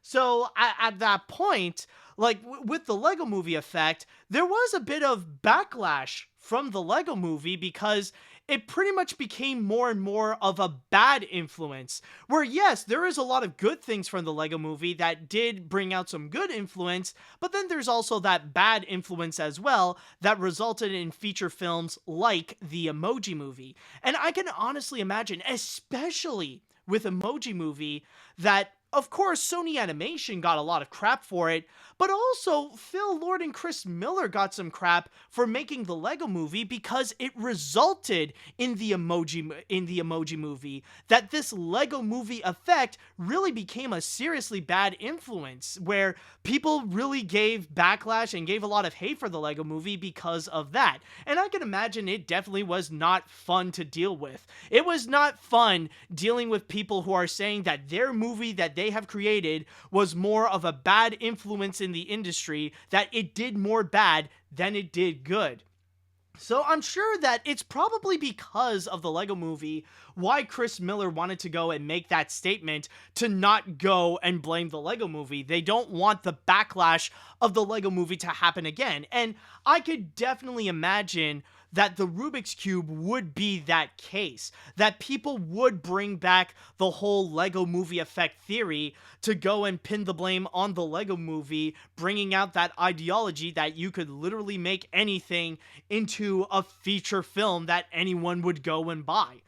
So at that point, like with the Lego Movie effect, there was a bit of backlash from the Lego Movie because it pretty much became more and more of a bad influence. Where yes, there is a lot of good things from the Lego Movie that did bring out some good influence, but then there's also that bad influence as well that resulted in feature films like the Emoji Movie. And I can honestly imagine, especially with Emoji Movie, that of course, Sony Animation got a lot of crap for it, but also Phil Lord and Chris Miller got some crap for making the Lego Movie because it resulted in the Emoji Movie that this Lego Movie effect really became a seriously bad influence where people really gave backlash and gave a lot of hate for the Lego Movie because of that. And I can imagine it definitely was not fun to deal with. It was not fun dealing with people who are saying that their movie that they have created was more of a bad influence in the industry, that it did more bad than it did good. So I'm sure that it's probably because of the Lego Movie why Chris Miller wanted to go and make that statement to not go and blame the Lego Movie. They don't want the backlash of the Lego Movie to happen again. And I could definitely imagine that the Rubik's Cube would be that case, that people would bring back the whole Lego Movie effect theory to go and pin the blame on the Lego Movie, bringing out that ideology that you could literally make anything into a feature film that anyone would go and buy.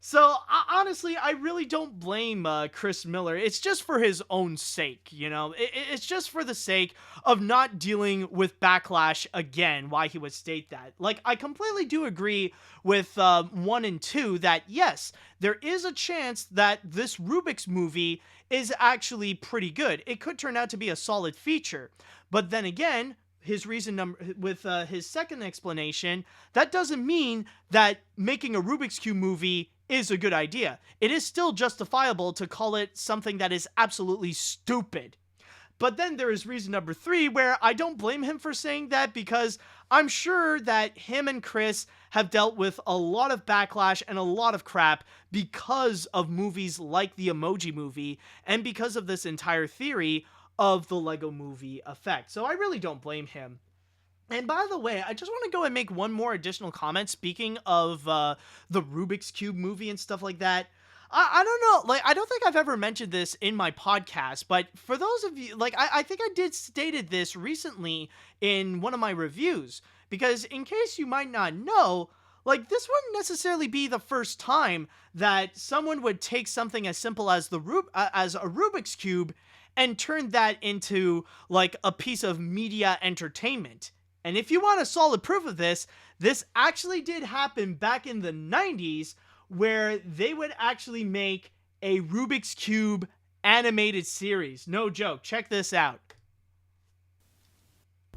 So, honestly, I really don't blame Chris Miller. It's just for his own sake, you know? It's just for the sake of not dealing with backlash again, why he would state that. Like, I completely do agree with 1 and 2 that, yes, there is a chance that this Rubik's movie is actually pretty good. It could turn out to be a solid feature. But then again, his his second explanation, that doesn't mean that making a Rubik's Cube movie is a good idea. It is still justifiable to call it something that is absolutely stupid. But then there is reason number 3 where I don't blame him for saying that, because I'm sure that him and Chris have dealt with a lot of backlash and a lot of crap because of movies like the Emoji Movie and because of this entire theory of the Lego Movie effect. So I really don't blame him. And by the way, I just want to go and make one more additional comment. Speaking of the Rubik's Cube movie and stuff like that, I don't know, like, I don't think I've ever mentioned this in my podcast, but for those of you, like, I think I did stated this recently in one of my reviews, because in case you might not know, like, this wouldn't necessarily be the first time that someone would take something as simple as as a Rubik's Cube and turn that into, like, a piece of media entertainment. And if you want a solid proof of this, this actually did happen back in the 90s, where they would actually make a Rubik's Cube animated series. No joke. Check this out.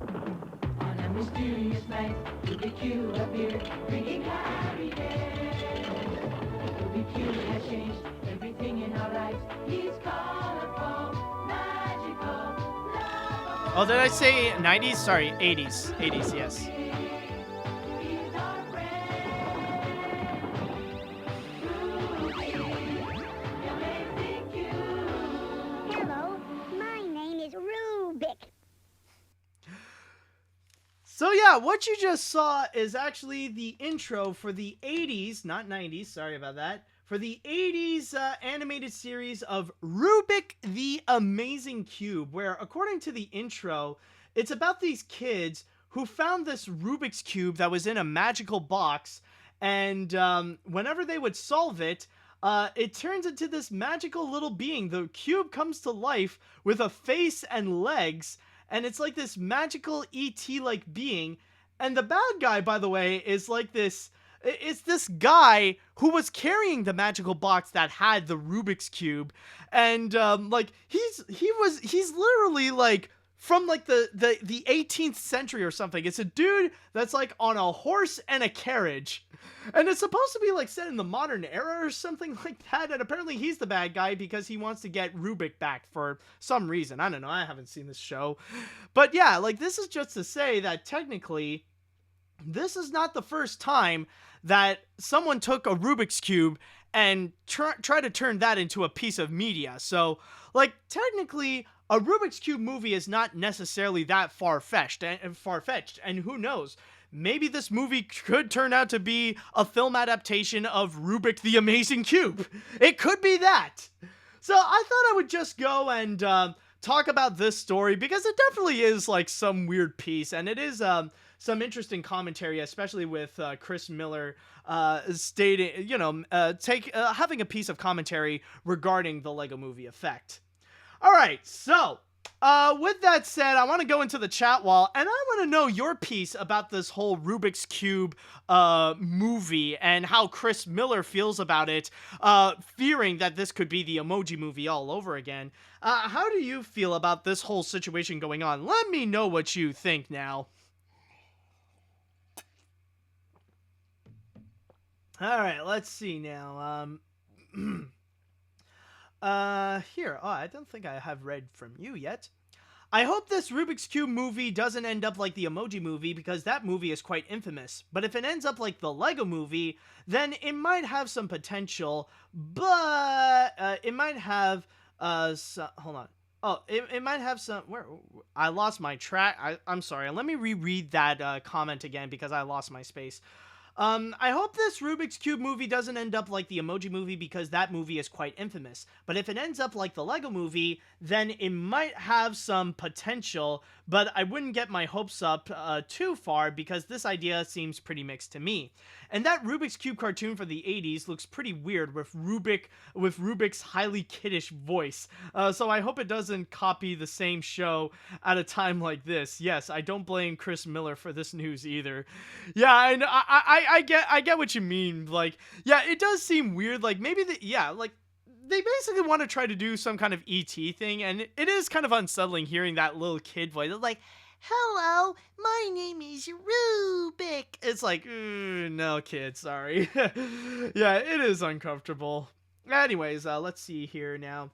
On a mysterious night, Rubik's Cube appeared, bringing happiness. Rubik's Cube has changed everything in our lives. He's colorful, magical, lovable. Oh, did I say 90s? Sorry, 80s. 80s, yes. He's our friend. Rubik, the amazing cube. Hello, my name is Rubik. So yeah, what you just saw is actually the intro for the 80s, not 90s, sorry about that, for the 80s animated series of Rubik the Amazing Cube, where according to the intro, it's about these kids who found this Rubik's Cube that was in a magical box, and whenever they would solve it, it turns into this magical little being. The cube comes to life with a face and legs, and it's like this magical ET-like being. And the bad guy, by the way, is like this... It's this guy who was carrying the magical box that had the Rubik's Cube. And, like, he's literally, like, from like the 18th century or something. It's a dude that's like on a horse and a carriage. And it's supposed to be like set in the modern era or something like that. And apparently he's the bad guy because he wants to get Rubik back for some reason. I don't know. I haven't seen this show. But yeah, like this is just to say that technically this is not the first time that someone took a Rubik's Cube and try to turn that into a piece of media. So like technically a Rubik's Cube movie is not necessarily that far-fetched, and who knows, maybe this movie could turn out to be a film adaptation of Rubik the Amazing Cube. It could be that. So I thought I would just go and talk about this story because it definitely is like some weird piece, and it is some interesting commentary, especially with Chris Miller stating, having a piece of commentary regarding the Lego Movie effect. All right, so with that said, I want to go into the chat wall, and I want to know your piece about this whole Rubik's Cube movie and how Chris Miller feels about it, fearing that this could be the Emoji Movie all over again. How do you feel about this whole situation going on? Let me know what you think now. All right, let's see now. Here. Oh, I don't think I have read from you yet. I hope this Rubik's Cube movie doesn't end up like the Emoji Movie because that movie is quite infamous. But if it ends up like the Lego Movie, then it might have some potential, but it might have hold on. Oh, it might have some... I lost my track. I'm sorry. Let me reread that comment again because I lost my space. I hope this Rubik's Cube movie doesn't end up like the Emoji Movie because that movie is quite infamous. But if it ends up like the Lego Movie, then it might have some potential, but I wouldn't get my hopes up too far because this idea seems pretty mixed to me. And that Rubik's Cube cartoon for the 80s looks pretty weird with Rubik's highly kiddish voice. So I hope it doesn't copy the same show at a time like this. Yes, I don't blame Chris Miller for this news either. Yeah, I get what you mean. Like, yeah, it does seem weird. Like, maybe they basically want to try to do some kind of ET thing, and it is kind of unsettling hearing that little kid voice. It's like, hello, my name is Rubik. It's like, no, kid, sorry. Yeah, it is uncomfortable. Anyways, let's see here now.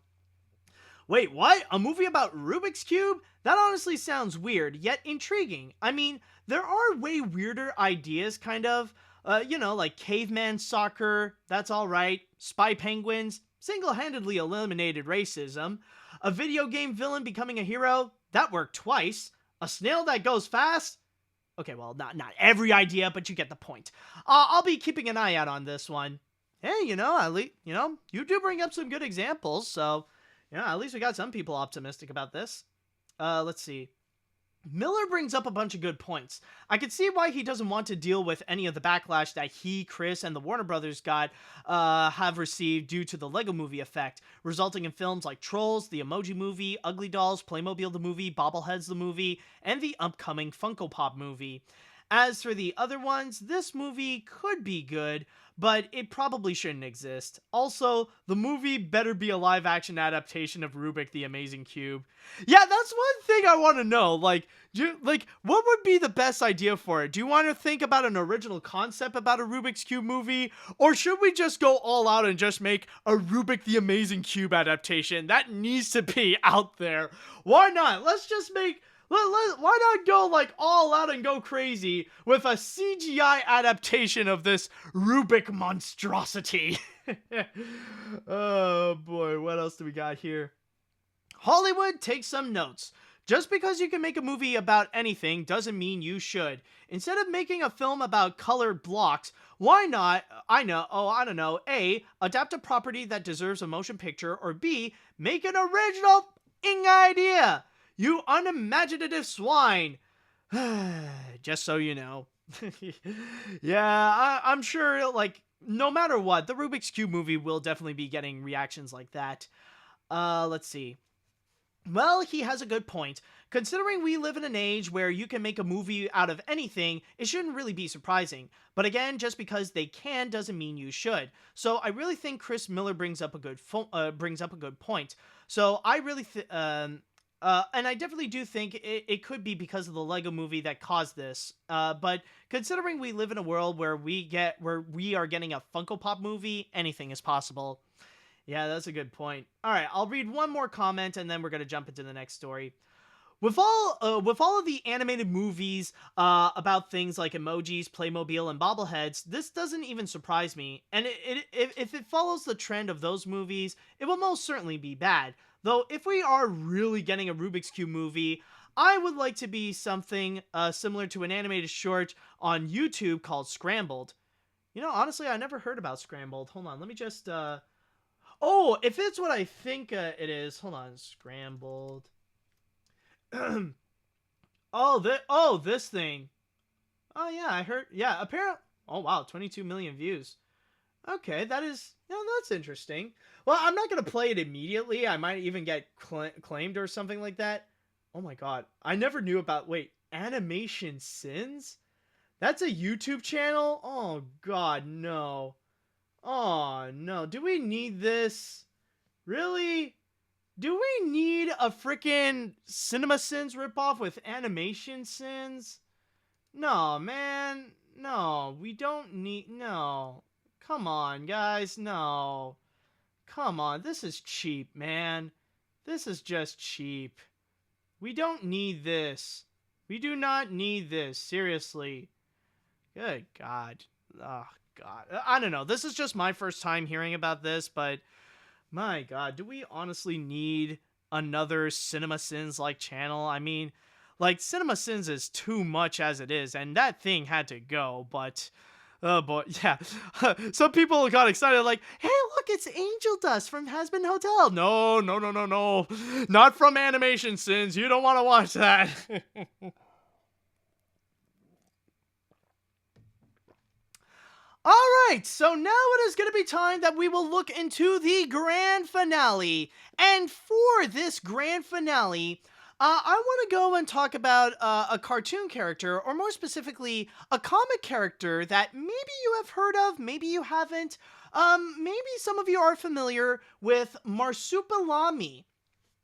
Wait, what? A movie about Rubik's Cube? That honestly sounds weird, yet intriguing. I mean, there are way weirder ideas, kind of. Like caveman soccer, that's alright. Spy penguins, single-handedly eliminated racism. A video game villain becoming a hero, that worked twice. A snail that goes fast? Okay, well, not every idea, but you get the point. I'll be keeping an eye out on this one. Hey, at least, you do bring up some good examples, so... at least we got some people optimistic about this. Let's see. Miller brings up a bunch of good points. I can see why he doesn't want to deal with any of the backlash that he, Chris, and the Warner Brothers have received due to the Lego Movie effect, resulting in films like Trolls, the Emoji Movie, Ugly Dolls, Playmobil the Movie, Bobbleheads the Movie, and the upcoming Funko Pop movie. As for the other ones, this movie could be good, but it probably shouldn't exist. Also, the movie better be a live-action adaptation of Rubik the Amazing Cube. Yeah, that's one thing I want to know. Like, what would be the best idea for it? Do you want to think about an original concept about a Rubik's Cube movie? Or should we just go all out and just make a Rubik the Amazing Cube adaptation? That needs to be out there. Why not? Let's just make... Why not go like all out and go crazy with a CGI adaptation of this Rubik monstrosity? Oh boy, what else do we got here? Hollywood, take some notes. Just because you can make a movie about anything doesn't mean you should. Instead of making a film about colored blocks, why not, I don't know, A, adapt a property that deserves a motion picture, or B, make an original idea. You unimaginative swine. Just so you know. Yeah, I'm sure, like, no matter what, the Rubik's Cube movie will definitely be getting reactions like that. Let's see. Well, he has a good point. Considering we live in an age where you can make a movie out of anything, it shouldn't really be surprising. But again, just because they can doesn't mean you should. So I really think Chris Miller brings up a good point. So I really And I definitely do think it could be because of the Lego movie that caused this. But considering we live in a world where we are getting a Funko Pop movie, anything is possible. Yeah, that's a good point. All right, I'll read one more comment and then we're gonna jump into the next story. With all of the animated movies about things like emojis, Playmobil, and bobbleheads, this doesn't even surprise me. And if it follows the trend of those movies, it will most certainly be bad. Though, if we are really getting a Rubik's Cube movie, I would like to be something similar to an animated short on YouTube called Scrambled. You know, honestly, I never heard about Scrambled. Hold on, let me just... Oh, if it's what I think it is... Hold on, Scrambled... this thing. Oh yeah, I heard. Yeah, apparently. Oh wow, 22 million views. Okay, that's interesting. Well, I'm not gonna play it immediately. I might even get claimed or something like that. Oh my god, I never knew about. Wait, Animation Sins? That's a YouTube channel? Oh god, no. Oh no, do we need this? Really? Do we need a freaking Cinema Sins ripoff with Animation Sins? No, man. No, we don't need... No. Come on, guys. No. Come on. This is cheap, man. This is just cheap. We don't need this. We do not need this. Seriously. Good God. Oh, God. I don't know. This is just my first time hearing about this, but... My God, do we honestly need another Cinema Sins-like channel? I mean, like, Cinema Sins is too much as it is, and that thing had to go, but... Oh, boy, yeah. Some people got excited, like, hey, look, it's Angel Dust from Has-Been Hotel. No. Not from Animation Sins. You don't want to watch that. Alright, so now it is going to be time that we will look into the grand finale. And for this grand finale, I want to go and talk about a cartoon character, or more specifically, a comic character that maybe you have heard of, maybe you haven't. Maybe some of you are familiar with Marsupilami.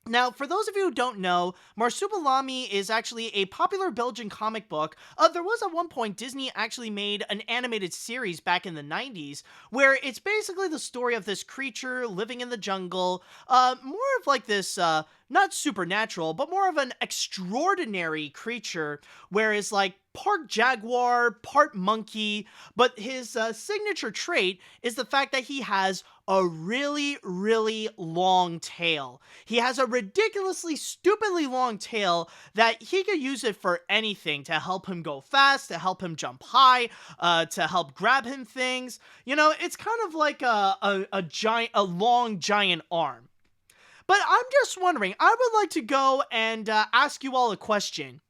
Now, for those of you who don't know, Marsupilami is actually a popular Belgian comic book. There was at one point Disney actually made an animated series back in the 90s where it's basically the story of this creature living in the jungle, more of like this, not supernatural, but more of an extraordinary creature where it's like part jaguar, part monkey, but his signature trait is the fact that he has a really, really long tail. He has a ridiculously, stupidly long tail that he could use it for anything, to help him go fast, to help him jump high, to help grab him things. You know, it's kind of like a long, giant arm. But I'm just wondering, I would like to go and ask you all a question.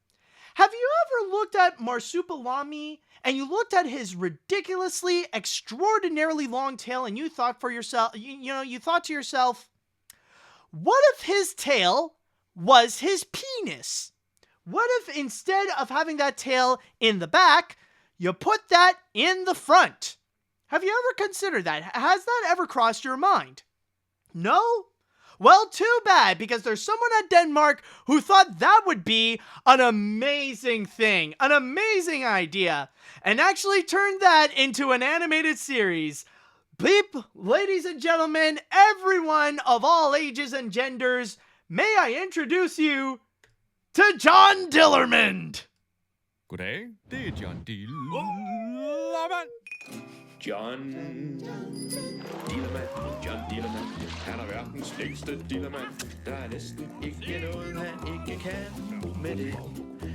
Have you ever looked at Marsupilami and you looked at his ridiculously, extraordinarily long tail and you thought for yourself, you thought to yourself, what if his tail was his penis? What if instead of having that tail in the back, you put that in the front? Have you ever considered that? Has that ever crossed your mind? No? Well, too bad, because there's someone at Denmark who thought that would be an amazing thing, an amazing idea, and actually turned that into an animated series. Beep, ladies and gentlemen, everyone of all ages and genders, may I introduce you to John Dillermand. Goddag, det er John Dillermand. John Dillermand, John Dillermand. Han er verdens længste Dillermand. Der er næsten ikke noget, han ikke kan med det.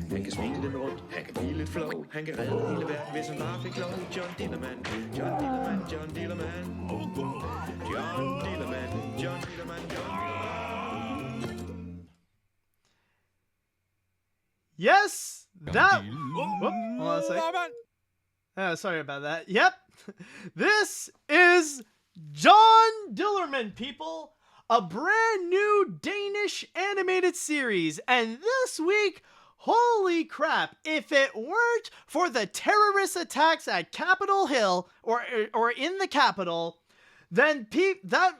Han kan svinge den rundt, han kan blive lidt flov. Han kan redde hele verden, hvis han bare fik lov. John Dillermand, John Dillermand, John Dillermand. John Dillermand, John Dillermand, John Dillermand. Yes, that... Whoop, hold on a second. Sorry about that. Yep. This is John Dillermand, people. A brand new Danish animated series. And this week, holy crap, if it weren't for the terrorist attacks at Capitol Hill, or in the Capitol, then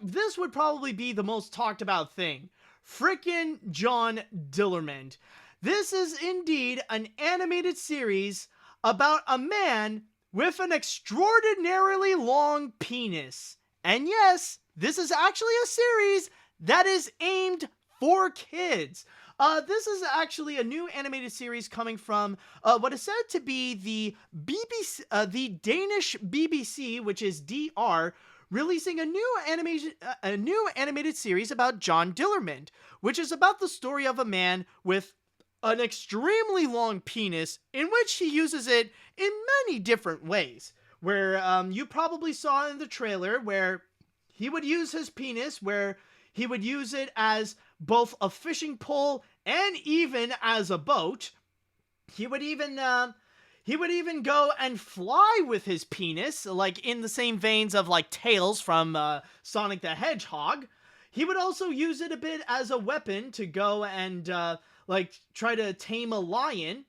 this would probably be the most talked about thing. frickin' John Dillermand. This is indeed an animated series about a man with an extraordinarily long penis. And yes, this is actually a series that is aimed for kids. This is actually a new animated series coming from what is said to be the BBC, the Danish BBC, which is DR, releasing a new animated series about John Dillermand, which is about the story of a man with an extremely long penis, in which he uses it in many different ways. Where you probably saw in the trailer where he would use his penis, where he would use it as both a fishing pole and even as a boat. He would even go and fly with his penis, like in the same veins of like Tails from Sonic the Hedgehog. He would also use it a bit as a weapon to go and like try to tame a lion.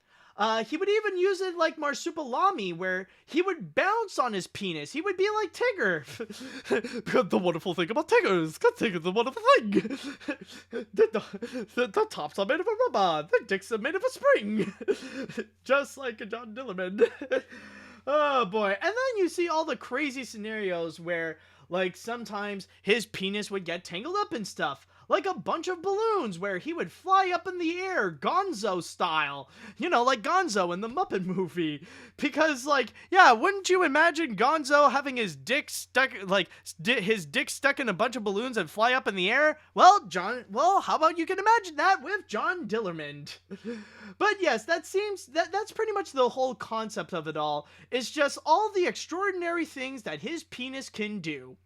He would even use it like Marsupilami, where he would bounce on his penis. He would be like Tigger. The wonderful thing about Tigger is the wonderful thing. The tops are made of a rubber. The dicks are made of a spring. Just like a John Dillermand. Oh boy. And then you see all the crazy scenarios where, like, sometimes his penis would get tangled up in stuff. Like a bunch of balloons where he would fly up in the air, Gonzo style. You know, like Gonzo in the Muppet movie. Because, like, yeah, wouldn't you imagine Gonzo having his dick stuck, like, his dick stuck in a bunch of balloons and fly up in the air? Well, how about you can imagine that with John Dillermand? But yes, that's pretty much the whole concept of it all. It's just all the extraordinary things that his penis can do.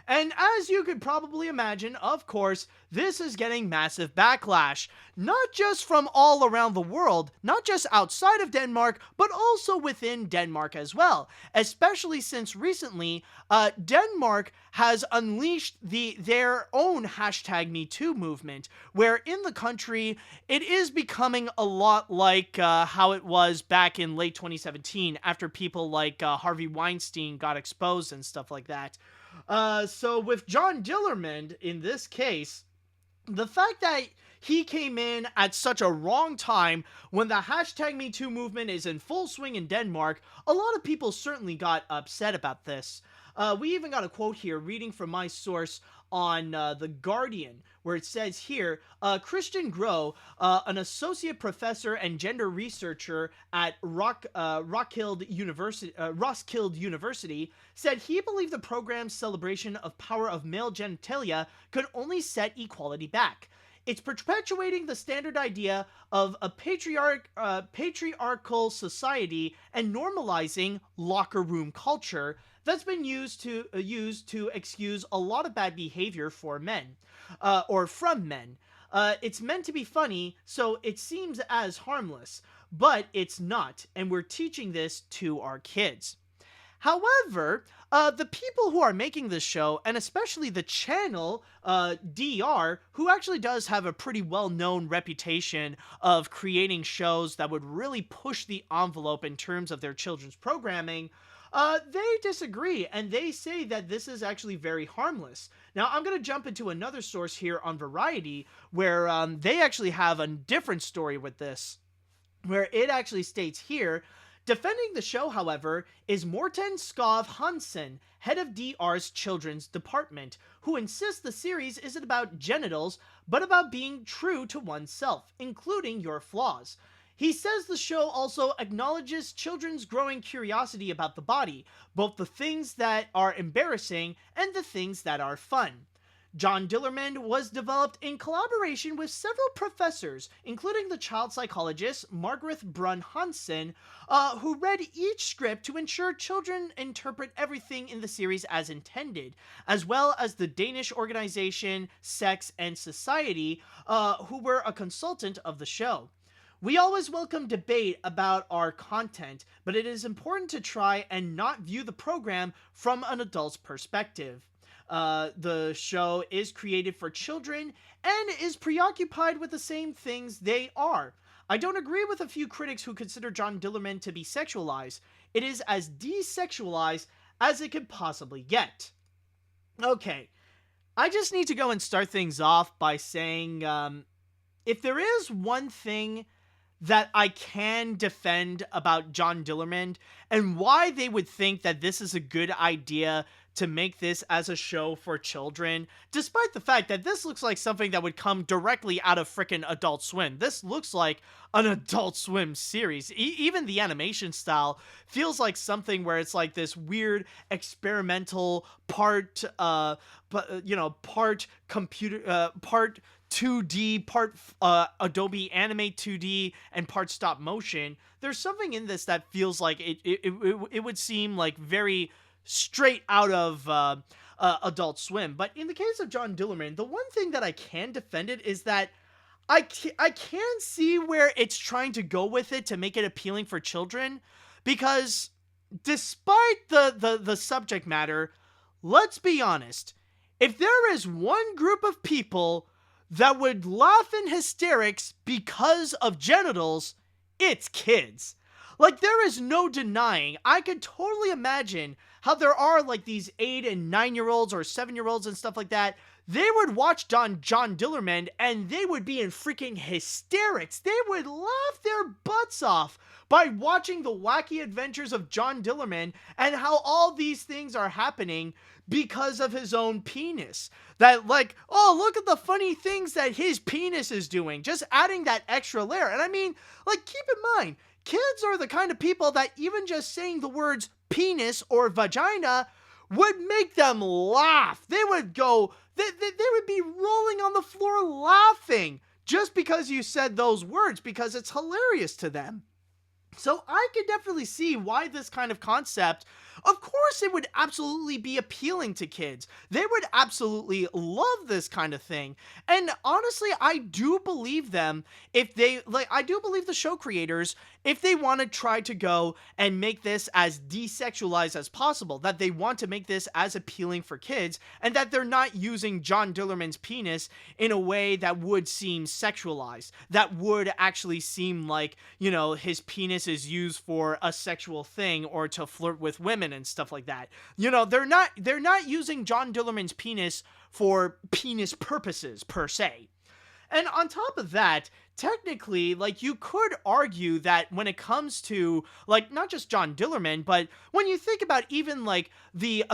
And as you could probably imagine, of course, this is getting massive backlash. Not just from all around the world, not just outside of Denmark, but also within Denmark as well. Especially since recently, Denmark has unleashed their own #MeToo movement, where in the country, it is becoming a lot like how it was back in late 2017, after people like Harvey Weinstein got exposed and stuff like that. So with John Dillermand, in this case, the fact that he came in at such a wrong time when the #MeToo movement is in full swing in Denmark, a lot of people certainly got upset about this. We even got a quote here, reading from my source on The Guardian, where it says here, Christian Groh, an associate professor and gender researcher at Roskilde University, said he believed the program's celebration of power of male genitalia could only set equality back. It's perpetuating the standard idea of a patriarchal society and normalizing locker room culture that's been used to excuse a lot of bad behavior for men, or from men. It's meant to be funny, so it seems as harmless, but it's not, and we're teaching this to our kids. However, the people who are making this show, and especially the channel, DR, who actually does have a pretty well-known reputation of creating shows that would really push the envelope in terms of their children's programming, they disagree, and they say that this is actually very harmless. Now, I'm going to jump into another source here on Variety, where they actually have a different story with this, where it actually states here, defending the show, however, is Morten Skov Hansen, head of DR's children's department, who insists the series isn't about genitals, but about being true to oneself, including your flaws. He says the show also acknowledges children's growing curiosity about the body, both the things that are embarrassing and the things that are fun. John Dillermand was developed in collaboration with several professors, including the child psychologist Margaret Brun Hansen, who read each script to ensure children interpret everything in the series as intended, as well as the Danish organization Sex and Society, who were a consultant of the show. We always welcome debate about our content, but it is important to try and not view the program from an adult's perspective. The show is created for children and is preoccupied with the same things they are. I don't agree with a few critics who consider John Dillermand to be sexualized. It is as desexualized as it could possibly get. Okay. I just need to go and start things off by saying, if there is one thing that I can defend about John Dillermand and why they would think that this is a good idea to make this as a show for children, despite the fact that this looks like something that would come directly out of frickin' Adult Swim. This looks like an Adult Swim series. Even the animation style feels like something where it's like this weird experimental part computer, part 2D, part Adobe Animate 2D, and part stop motion. There's something in this that feels like it would seem like very straight out of Adult Swim. But in the case of John Dillermand, the one thing that I can defend it is that I can see where it's trying to go with it to make it appealing for children, because despite the subject matter, let's be honest, if there is one group of people that would laugh in hysterics because of genitals, it's kids. Like, there is no denying. I could totally imagine how there are, like, these 8 and 9-year-olds or 7-year-olds and stuff like that. They would watch John Dillermand and they would be in freaking hysterics. They would laugh their butts off by watching the wacky adventures of John Dillermand and how all these things are happening because of his own penis. That, like, oh, look at the funny things that his penis is doing. Just adding that extra layer. And I mean, like, keep in mind, kids are the kind of people that even just saying the words penis or vagina would make them laugh. They would go, they would be rolling on the floor laughing just because you said those words, because it's hilarious to them. So I could definitely see why this kind of concept, of course it would absolutely be appealing to kids. They would absolutely love this kind of thing. And honestly, I do believe them if they, like, I do believe the show creators, if they want to try to go and make this as desexualized as possible, that they want to make this as appealing for kids, and that they're not using John Dillermand's penis in a way that would seem sexualized, that would actually seem like, you know, his penis is used for a sexual thing or to flirt with women and stuff like that. You know, they're not using John Dillermand's penis for penis purposes per se. And on top of that, technically, like, you could argue that when it comes to, like, not just John Dillermand, but when you think about even, like, the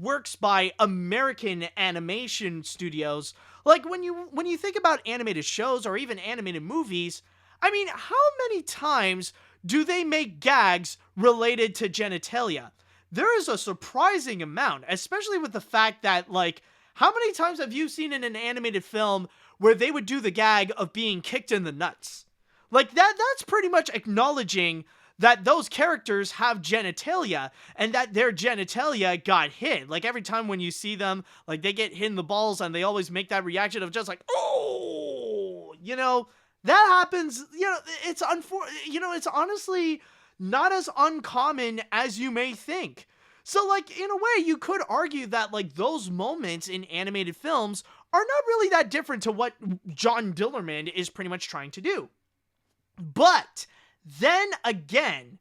works by American animation studios, like, when you think about animated shows or even animated movies, I mean, how many times do they make gags related to genitalia? There is a surprising amount, especially with the fact that, like, how many times have you seen in an animated film where they would do the gag of being kicked in the nuts? Like, that's pretty much acknowledging that those characters have genitalia and that their genitalia got hit. Like, every time when you see them, like, they get hit in the balls and they always make that reaction of just like, oh, you know, that happens, you know, it's honestly not as uncommon as you may think. So, like, in a way, you could argue that, like, those moments in animated films are not really that different to what John Dillermand is pretty much trying to do. But then again,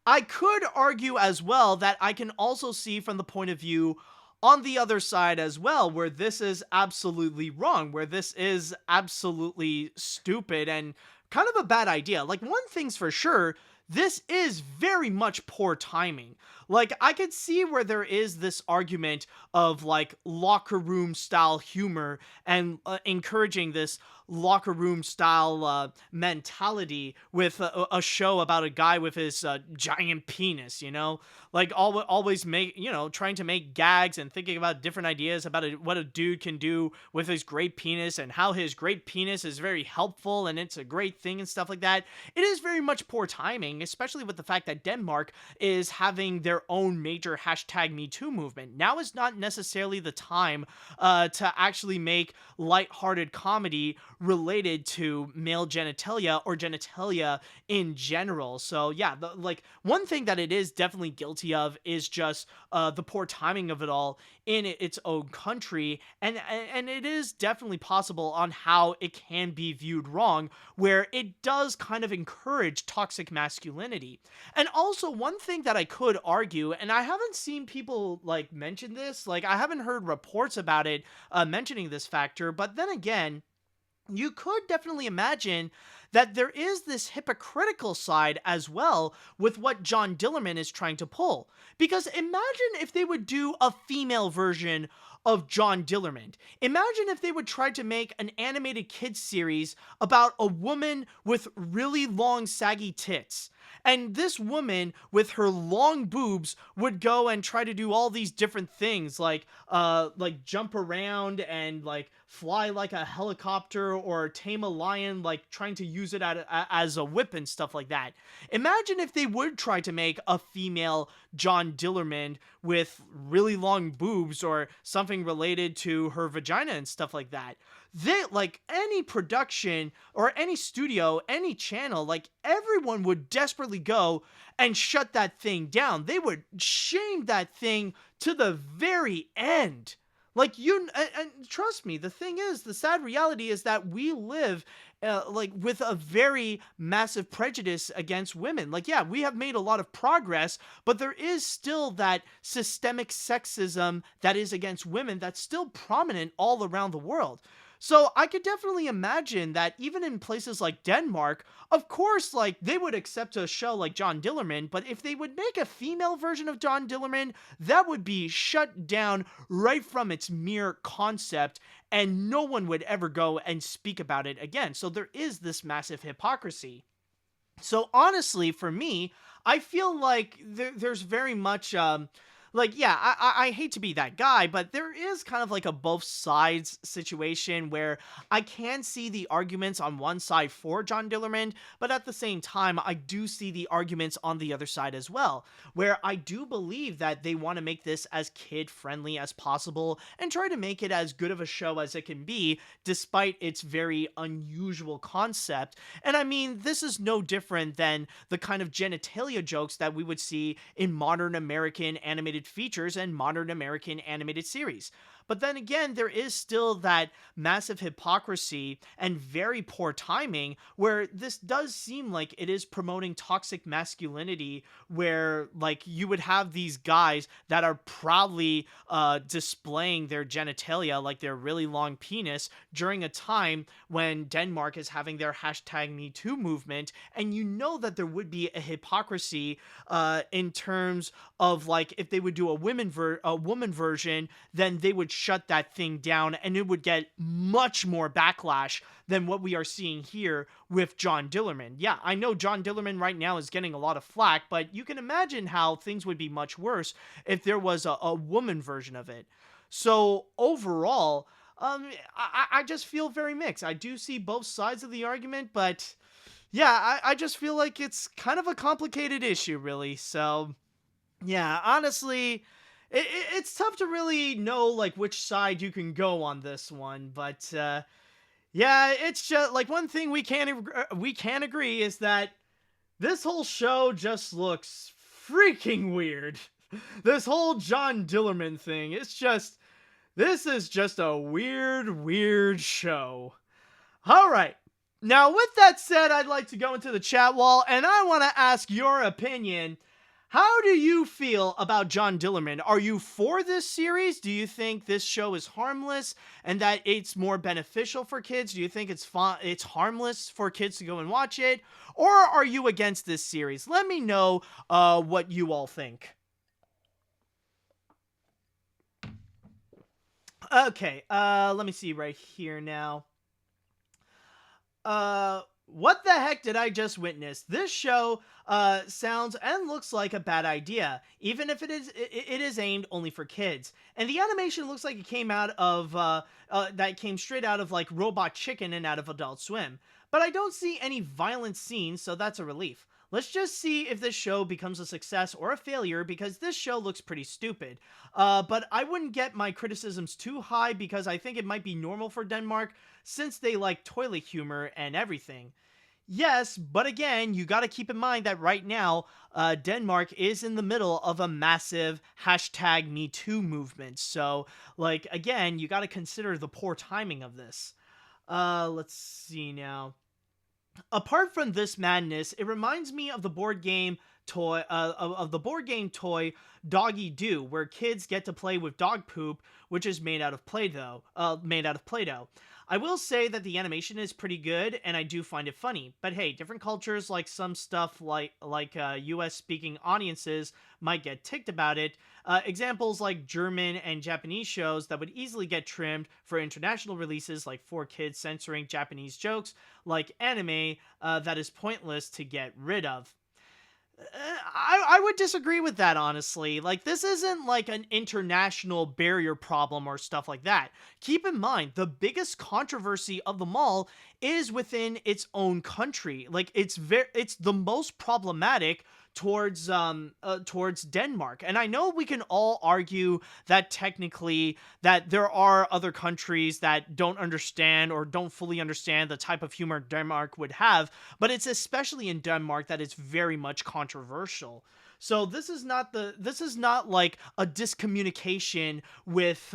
I could argue as well that I can also see from the point of view on the other side as well, where this is absolutely wrong, where this is absolutely stupid and kind of a bad idea. Like, one thing's for sure, this is very much poor timing. Like, I could see where there is this argument of, like, locker room style humor and encouraging this locker room style mentality with a show about a guy with his giant penis, you know? Like, always trying to make gags and thinking about different ideas about what a dude can do with his great penis and how his great penis is very helpful and it's a great thing and stuff like that. It is very much poor timing, especially with the fact that Denmark is having their own major #MeToo movement. Now is not necessarily the time to actually make lighthearted comedy related to male genitalia or genitalia in general. So yeah, like one thing that it is definitely guilty of is just the poor timing of it all in its own country, and it is definitely possible on how it can be viewed wrong, where it does kind of encourage toxic masculinity. And also one thing that I could argue, and I haven't seen people like mention this, like I haven't heard reports about it mentioning this factor, but then again, you could definitely imagine that there is this hypocritical side as well with what John Dillermand is trying to pull. Because imagine if they would do a female version of John Dillermand. Imagine if they would try to make an animated kids series about a woman with really long saggy tits. And this woman with her long boobs would go and try to do all these different things, like jump around and like fly like a helicopter or tame a lion, like trying to use it as a whip and stuff like that. Imagine if they would try to make a female John Dillermand with really long boobs or something related to her vagina and stuff like that. They, like any production or any studio, any channel, like everyone would desperately go and shut that thing down. They would shame that thing to the very end. Like and trust me, the thing is, the sad reality is that we live like with a very massive prejudice against women. Like, yeah, we have made a lot of progress, but there is still that systemic sexism that is against women that's still prominent all around the world. So I could definitely imagine that even in places like Denmark, of course, like they would accept a show like John Dillermand, but if they would make a female version of John Dillermand, that would be shut down right from its mere concept, and no one would ever go and speak about it again. So there is this massive hypocrisy. So honestly, for me, I feel like there's very much like, yeah, I hate to be that guy, but there is kind of like a both sides situation where I can see the arguments on one side for John Dillermand, but at the same time, I do see the arguments on the other side as well, where I do believe that they want to make this as kid-friendly as possible and try to make it as good of a show as it can be, despite its very unusual concept. And I mean, this is no different than the kind of genitalia jokes that we would see in modern American animated features and modern American animated series. But then again, there is still that massive hypocrisy and very poor timing where this does seem like it is promoting toxic masculinity, where like you would have these guys that are proudly displaying their genitalia, like their really long penis, during a time when Denmark is having their #MeToo movement, and you know that there would be a hypocrisy in terms of like if they would do a woman version, then they would shut that thing down and it would get much more backlash than what we are seeing here with John Dillermand. Yeah, I know John Dillermand right now is getting a lot of flack, but you can imagine how things would be much worse if there was a woman version of it. So overall, I just feel very mixed. I do see both sides of the argument, but yeah, I just feel like it's kind of a complicated issue, really. So yeah, honestly, it's tough to really know like which side you can go on this one, but yeah, it's just like one thing we can agree is that this whole show just looks freaking weird. This whole John Dillermand thing, this is just a weird show. All right. Now, with that said, I'd like to go into the chat wall and I want to ask your opinion. How do you feel about John Dillermand? Are you for this series? Do you think this show is harmless and that it's more beneficial for kids? Do you think it's harmless for kids to go and watch it? Or are you against this series? Let me know what you all think. Okay, let me see right here now. What the heck did I just witness? This show sounds and looks like a bad idea, even if it is aimed only for kids. And the animation looks like it came out of that came straight out of like Robot Chicken and out of Adult Swim. But I don't see any violent scenes, so that's a relief. Let's just see if this show becomes a success or a failure, because this show looks pretty stupid. But I wouldn't get my criticisms too high, because I think it might be normal for Denmark, since they like toilet humor and everything. Yes, but again, you gotta keep in mind that right now, Denmark is in the middle of a massive #MeToo movement. So, like, again, you gotta consider the poor timing of this. Let's see now. Apart from this madness, it reminds me of the board game toy Doggy Doo, where kids get to play with dog poop, which is made out of Play-Doh. I will say that the animation is pretty good, and I do find it funny. But hey, different cultures, like some stuff like US speaking audiences might get ticked about it. Examples like German and Japanese shows that would easily get trimmed for international releases, like 4Kids censoring Japanese jokes, like anime that is pointless to get rid of. I would disagree with that, honestly. Like, this isn't like an international barrier problem or stuff like that. Keep in mind, the biggest controversy of them all is within its own country. Like, it's the most problematic towards Denmark. And I know we can all argue that technically that there are other countries that don't understand or don't fully understand the type of humor Denmark would have, but it's especially in Denmark that it's very much controversial. So this is not like a discommunication with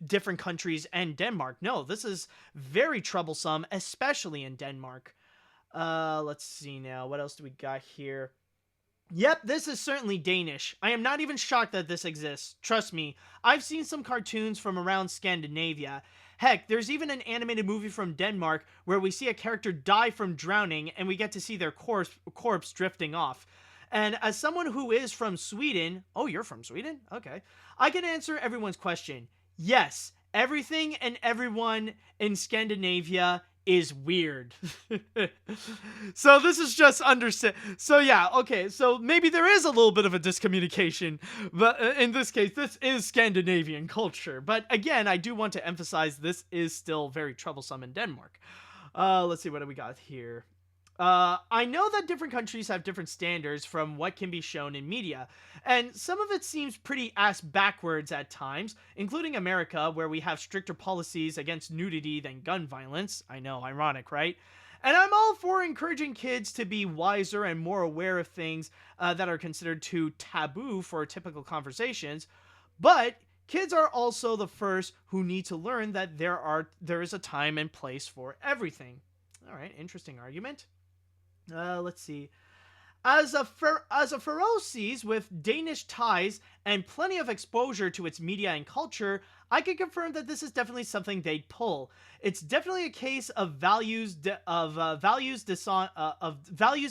different countries and Denmark. No, this is very troublesome, especially in Denmark. Let's see now. What else do we got here? Yep, this is certainly Danish. I am not even shocked that this exists. Trust me, I've seen some cartoons from around Scandinavia. Heck, there's even an animated movie from Denmark where we see a character die from drowning and we get to see their corpse drifting off. And as someone who is from Sweden... Oh, you're from Sweden? Okay. I can answer everyone's question. Yes, everything and everyone in Scandinavia is weird. So this is just understand. So yeah, okay. So maybe there is a little bit of a discommunication, but in this case, this is Scandinavian culture. But again, I do want to emphasize this is still very troublesome in Denmark. Let's see, what do we got here? I know that different countries have different standards from what can be shown in media, and some of it seems pretty ass backwards at times, including America, where we have stricter policies against nudity than gun violence. I know, ironic, right? And I'm all for encouraging kids to be wiser and more aware of things that are considered too taboo for typical conversations, but kids are also the first who need to learn that there is a time and place for everything. All right, interesting argument. Let's see. As a Faroese with Danish ties and plenty of exposure to its media and culture, I can confirm that this is definitely something they'd pull. It's definitely a case of values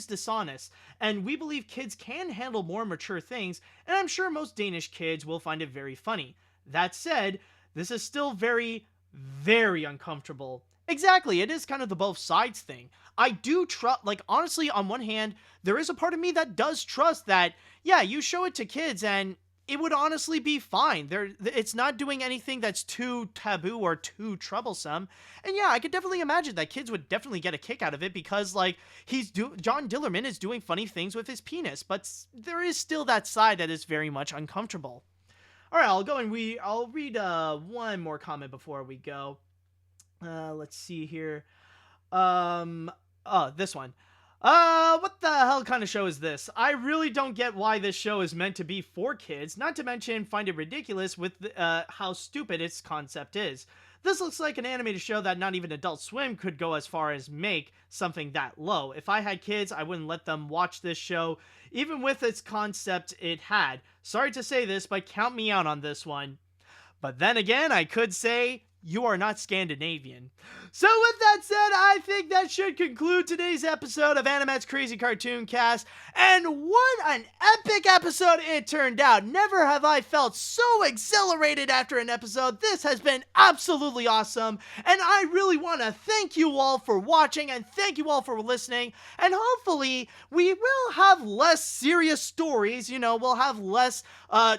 dishonest, and we believe kids can handle more mature things, and I'm sure most Danish kids will find it very funny. That said, this is still very, very uncomfortable. Exactly, it is kind of the both sides thing. I do trust, like, honestly, on one hand, there is a part of me that does trust that, yeah, you show it to kids and it would honestly be fine. It's not doing anything that's too taboo or too troublesome. And yeah, I could definitely imagine that kids would definitely get a kick out of it because, like, John Dillermand is doing funny things with his penis, but there is still that side that is very much uncomfortable. All right, I'll read one more comment before we go. Let's see here. This one. What the hell kind of show is this? I really don't get why this show is meant to be for kids, not to mention find it ridiculous with how stupid its concept is. This looks like an animated show that not even Adult Swim could go as far as make something that low. If I had kids, I wouldn't let them watch this show, even with its concept it had. Sorry to say this, but count me out on this one. But then again, I could say, you are not Scandinavian. So with that said, I think that should conclude today's episode of AniMat's Crazy Cartoon Cast. And what an epic episode it turned out. Never have I felt so exhilarated after an episode. This has been absolutely awesome. And I really want to thank you all for watching and thank you all for listening. And hopefully we will have less serious stories. You know, we'll have less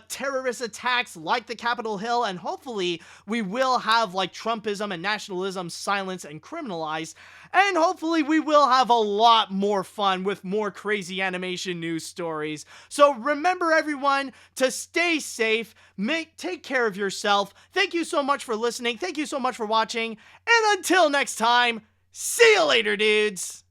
terrorist attacks like the Capitol Hill. And hopefully we will have have like Trumpism and nationalism silenced and criminalized. And hopefully we will have a lot more fun with more crazy animation news stories. So remember everyone to stay safe, take care of yourself. Thank you so much for listening. Thank you so much for watching. And until next time, see you later, dudes.